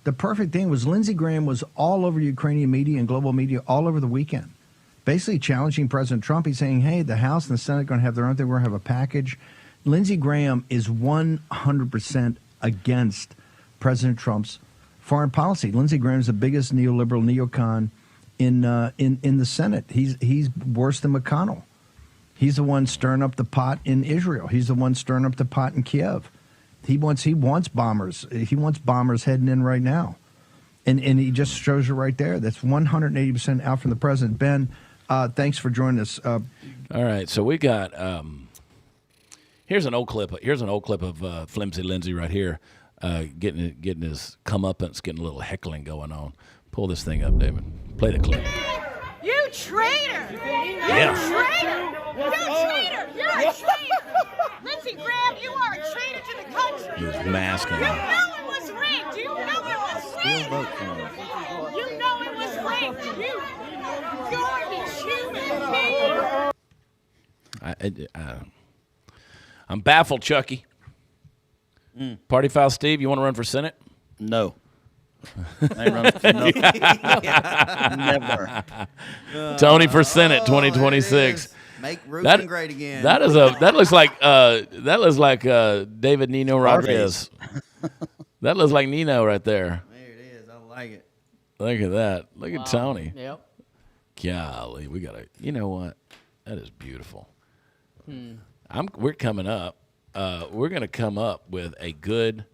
the perfect thing was Lindsey Graham was all over Ukrainian media and global media all over the weekend, basically challenging President Trump. He's saying, hey, the House and the Senate are going to have their own thing. We're going to have a package. Lindsey Graham is 100% against President Trump's foreign policy. Lindsey Graham is the biggest neoliberal neocon in the Senate. He's worse than McConnell. He's the one stirring up the pot in Israel. He's the one stirring up the pot in Kyiv. He wants bombers. He wants bombers heading in right now, and he just shows you right there. That's 180% out from the president. Ben, thanks for joining us. All right, so we got here's an old clip. Here's an old clip of Flimsy Lindsey right here. Getting his comeuppance, getting a little heckling going on. Pull this thing up, David. Play the clip. You traitor! You Yeah. traitor! You traitor! You're a traitor! Lindsey Graham, you are a traitor to the country! His mask on. You know it was rigged! You know it was rigged! You know it was rigged! You garbage human being! I'm baffled, Chucky. Party Foul Steve, you want to run for Senate? No. I ain't running for nothing. Never. Tony for Senate 2026. Make roofing great again. That looks like David Nino Rodriguez. That looks like Nino right there. There it is. I like it. Look at that. Look at Tony. Yep. Golly, we gotta. You know what? That is beautiful. We're coming up. We're going to come up with a good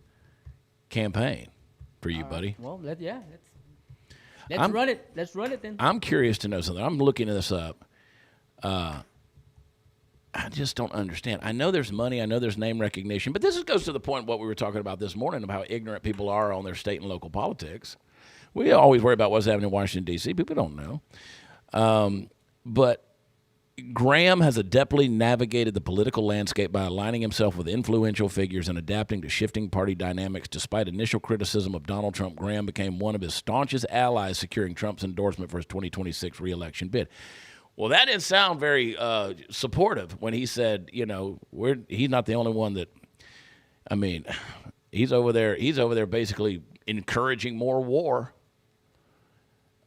campaign for you, buddy. Well, let's run it. Let's run it then. I'm curious to know something. I'm looking this up. I just don't understand. I know there's money. I know there's name recognition. But this goes to the point of what we were talking about this morning of how ignorant people are on their state and local politics. We always worry about what's happening in Washington, D.C. People don't know. But Graham has adeptly navigated the political landscape by aligning himself with influential figures and adapting to shifting party dynamics. Despite initial criticism of Donald Trump, Graham became one of his staunchest allies, securing Trump's endorsement for his 2026 reelection bid. Well, that didn't sound very supportive when he said, you know, he's not the only one that, I mean, he's over there basically encouraging more war.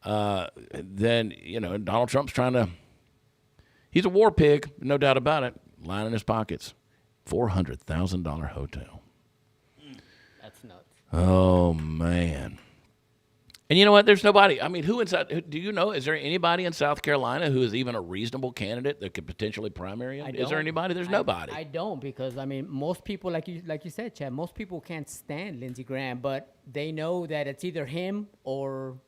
Then, you know, Donald Trump's trying to, he's a war pig, no doubt about it, lining his pockets. $400,000 hotel. That's nuts. Oh, man. And you know what? There's nobody. I mean, do you know, is there anybody in South Carolina who is even a reasonable candidate that could potentially primary him? Is there anybody? There's nobody. I don't, because, I mean, most people, like you said, Chad, most people can't stand Lindsey Graham, but they know that it's either him or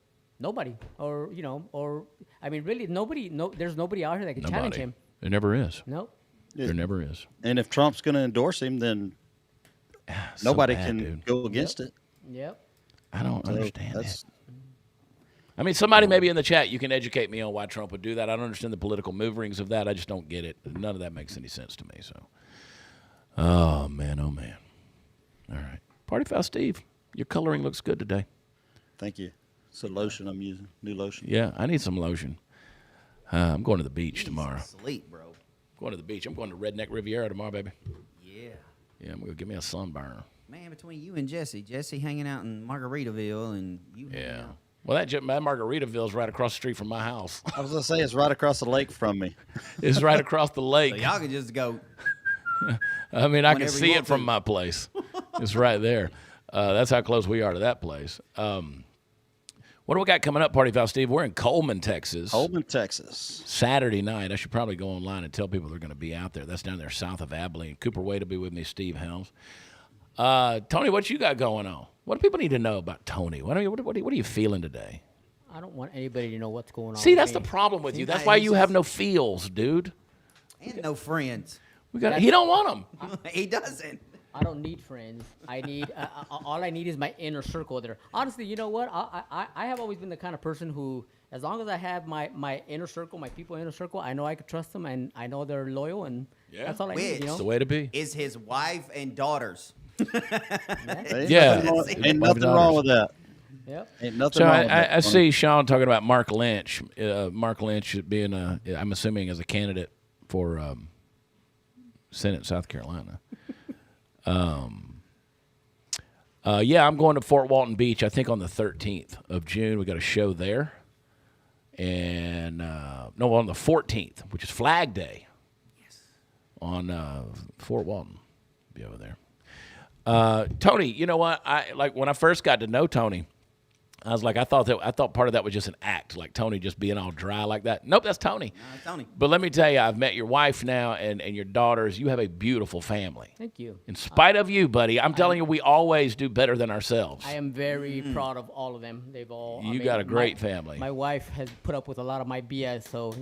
nobody. Or, you know, or, I mean, really, there's nobody out here that can challenge him. There never is. Nope. There never is. And if Trump's going to endorse him, then nobody can go against it. Yep. I don't understand that. I mean, somebody maybe in the chat, you can educate me on why Trump would do that. I don't understand the political moverings of that. I just don't get it. None of that makes any sense to me. So, oh, man. All right. Party Foul Steve, your coloring looks good today. Thank you. It's a lotion I'm using, new lotion. Yeah, I need some lotion. I'm going to the beach tomorrow. Sleep, bro. Going to the beach. I'm going to Redneck Riviera tomorrow, baby. Yeah. Yeah, I'm going to give me a sunburn. Man, between you and Jesse hanging out in Margaritaville and you hanging out. Well, that Margaritaville's right across the street from my house. I was going to say, it's right across the lake from me. It's right across the lake. So y'all can just go. I mean, I can see it from my place. It's right there. That's how close we are to that place. What do we got coming up, Party Foul Steve? We're in Coleman, Texas. Saturday night. I should probably go online and tell people they're going to be out there. That's down there south of Abilene. Cooper Wade will be with me, Steve Helms. Tony, what you got going on? What do people need to know about Tony? What are you feeling today? I don't want anybody to know what's going on. See, that's the problem with you. That's why you have no feels, dude. And no friends. He don't want them. He doesn't. I don't need friends. I need all I need is my inner circle there. Honestly, you know what? I have always been the kind of person who, as long as I have my inner circle, my people inner circle, I know I can trust them and I know they're loyal, and that's all I need. You know? That's the way to be. Is his wife and daughters. Yeah. Ain't nothing wrong with that. Yep. Ain't nothing wrong with that. I see Sean talking about Mark Lynch. Mark Lynch being, I'm assuming, as a candidate for Senate, South Carolina. Yeah, I'm going to Fort Walton Beach, I think on the 13th of June. We got a show there. And, on the 14th, which is Flag Day. Yes. On Fort Walton. Be over there. Tony, you know what? When I first got to know Tony, I was like, I thought part of that was just an act, like Tony just being all dry like that. Nope, that's Tony. No, that's Tony. But let me tell you, I've met your wife now and your daughters. You have a beautiful family. Thank you. In spite of you, buddy, I'm telling you, we always do better than ourselves. I am very proud of all of them. They've all. You got a great family. My wife has put up with a lot of my BS, so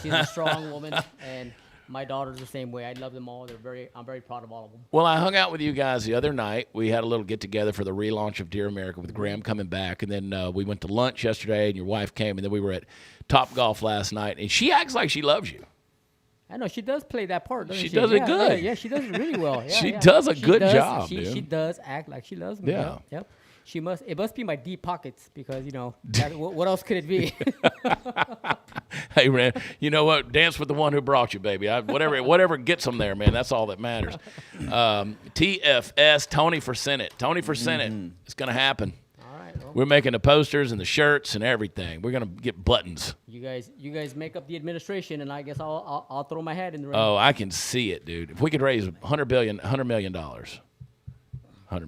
she's a strong woman, and my daughter's the same way. I love them all. I'm very proud of all of them. Well, I hung out with you guys the other night. We had a little get-together for the relaunch of Dear America with Graham coming back. And then we went to lunch yesterday, and your wife came. And then we were at Topgolf last night. And she acts like she loves you. I know. She does play that part, doesn't she? She does it good. Yeah, she does it really well. Yeah, she does a good job, dude. She does act like she loves me. Yeah. Yep. It must be my deep pockets because, what else could it be? Hey, man, you know what? Dance with the one who brought you, baby. Whatever gets them there, man, that's all that matters. TFS, Tony for Senate. Tony for Senate. It's going to happen. All right. Well, we're making the posters and the shirts and everything. We're going to get buttons. You guys make up the administration, and I guess I'll throw my hat in the ring. Oh, I can see it, dude. If we could raise $100 million. $100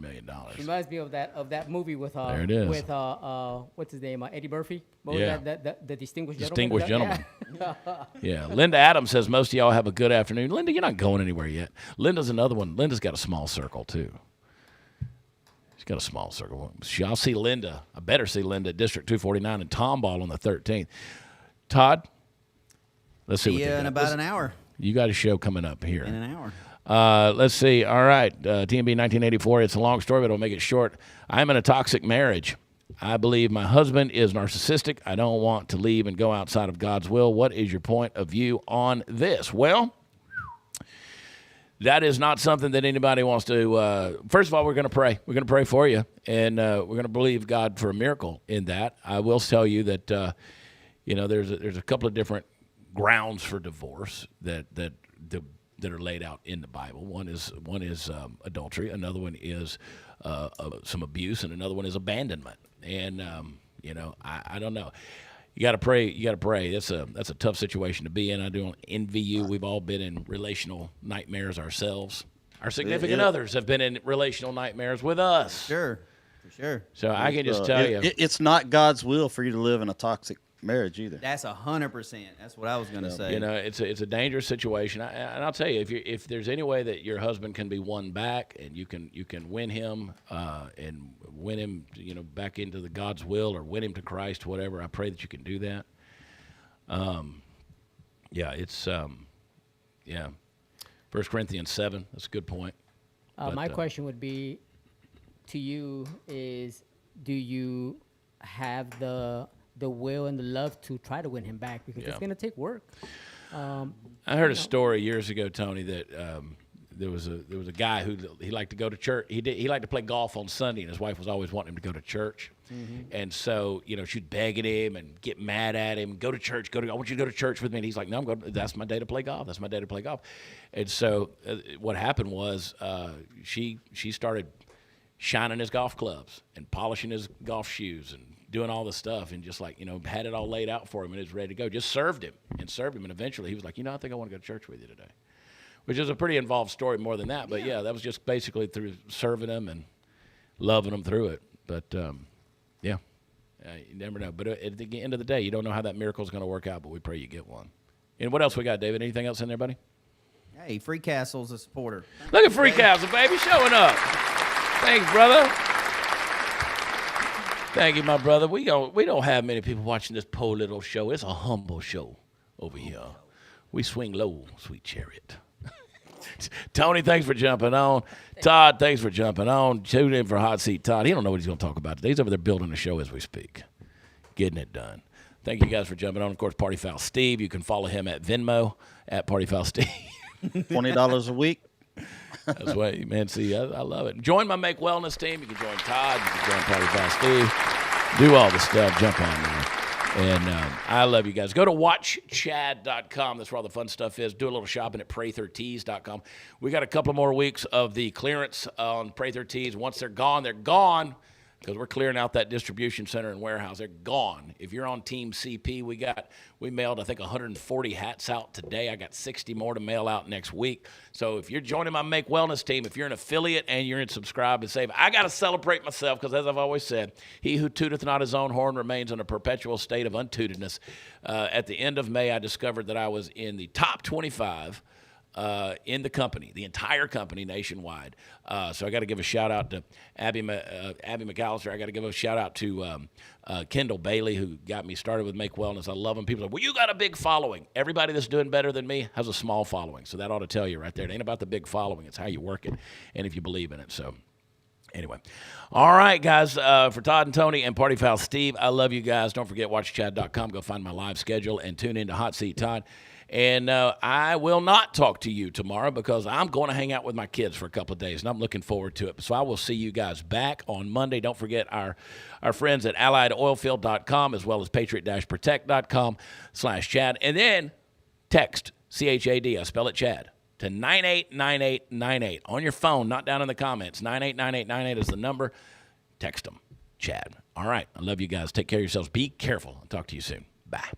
million. Reminds me of that movie with there it is. With what's his name, Eddie Murphy. What yeah. was that? The Distinguished Gentleman. Yeah. Linda Adams says most of y'all have a good afternoon. Linda, you're not going anywhere yet. Linda's another one. Linda's got a small circle too. She's got a small circle. I'll see Linda. I better see Linda at District 249 in Tomball on the 13th. Todd, let's see what in about an hour. You got a show coming up here. In an hour. Let's see. All right. TMB 1984. It's a long story, but I'll make it short. I'm in a toxic marriage. I believe my husband is narcissistic. I don't want to leave and go outside of God's will. What is your point of view on this? Well, that is not something that anybody wants to. First of all, we're going to pray. We're going to pray for you, and we're going to believe God for a miracle in that. I will tell you that there's a couple of different grounds for divorce that are laid out in the Bible. One is adultery. Another one is some abuse, and another one is abandonment. And I don't know. You got to pray. You got to pray. That's a tough situation to be in. I don't envy you. We've all been in relational nightmares ourselves. Our significant others have been in relational nightmares with us. For sure. So I can just tell you, it's not God's will for you to live in a toxic marriage either. That's 100%. That's what I was going to say. It's a dangerous situation, and I'll tell you, if there's any way that your husband can be won back, and you can win him and win him, back into the God's will, or win him to Christ, whatever. I pray that you can do that. It's 1 Corinthians 7. That's a good point. My question would be to you is, do you have the will and the love to try to win him back? Because it's going to take work. I heard a story years ago, Tony, that there was a guy who he liked to go to church. He liked to play golf on Sunday, and his wife was always wanting him to go to church. Mm-hmm. And so, she'd beg at him and get mad at him. Go to church. I want you to go to church with me. And he's like, no, I'm going. That's my day to play golf. That's my day to play golf. And so, what happened was she started shining his golf clubs and polishing his golf shoes and doing all the stuff, and just had it all laid out for him, and it was ready to go. Just served him. And eventually he was like, I think I want to go to church with you today, which is a pretty involved story more than that. But that was just basically through serving him and loving him through it. But you never know. But at the end of the day, you don't know how that miracle is going to work out, but we pray you get one. And what else we got, David? Anything else in there, buddy? Hey, Free Castle's a supporter. Look at Free Castle, baby, showing up. Thanks, brother. Thank you, my brother. We don't have many people watching this poor little show. It's a humble show over here. We swing low, sweet chariot. Tony, thanks for jumping on. Todd, thanks for jumping on. Tune in for Hot Seat Todd. He don't know what he's going to talk about today. He's over there building the show as we speak, getting it done. Thank you guys for jumping on. Of course, Party Foul Steve. You can follow him at Venmo at Party Foul Steve. $20 a week. That's why, man. See, I love it. Join my Make Wellness team. You can join Todd. You can join Party Foul Steve. Do all the stuff. Jump on there. And I love you guys. Go to watchchad.com. That's where all the fun stuff is. Do a little shopping at prathertees.com. We got a couple more weeks of the clearance on Prather Tees. Once they're gone. Because we're clearing out that distribution center and warehouse. They're gone. If you're on Team CP, we mailed, I think, 140 hats out today. I got 60 more to mail out next week. So if you're joining my Make Wellness team, if you're an affiliate and you're in Subscribe and Save, I got to celebrate myself because, as I've always said, he who tooteth not his own horn remains in a perpetual state of untootedness. At the end of May, I discovered that I was in the top 25 in the company, the entire company nationwide. So I got to give a shout out to Abby McAllister. I got to give a shout out to Kendall Bailey, who got me started with Make Wellness. I love him. People are like, well, you got a big following. Everybody that's doing better than me has a small following. So that ought to tell you right there. It ain't about the big following. It's how you work it and if you believe in it. So anyway. All right, guys, for Todd and Tony and Party Foul Steve, I love you guys. Don't forget, watchchad.com. Go find my live schedule and tune in to Hot Seat Todd. And I will not talk to you tomorrow because I'm going to hang out with my kids for a couple of days, and I'm looking forward to it. So I will see you guys back on Monday. Don't forget our friends at alliedoilfield.com as well as patriot-protect.com/Chad. And then text, CHAD, I spell it Chad, to 989898 on your phone, not down in the comments. 989898 is the number. Text them, Chad. All right, I love you guys. Take care of yourselves. Be careful. I'll talk to you soon. Bye.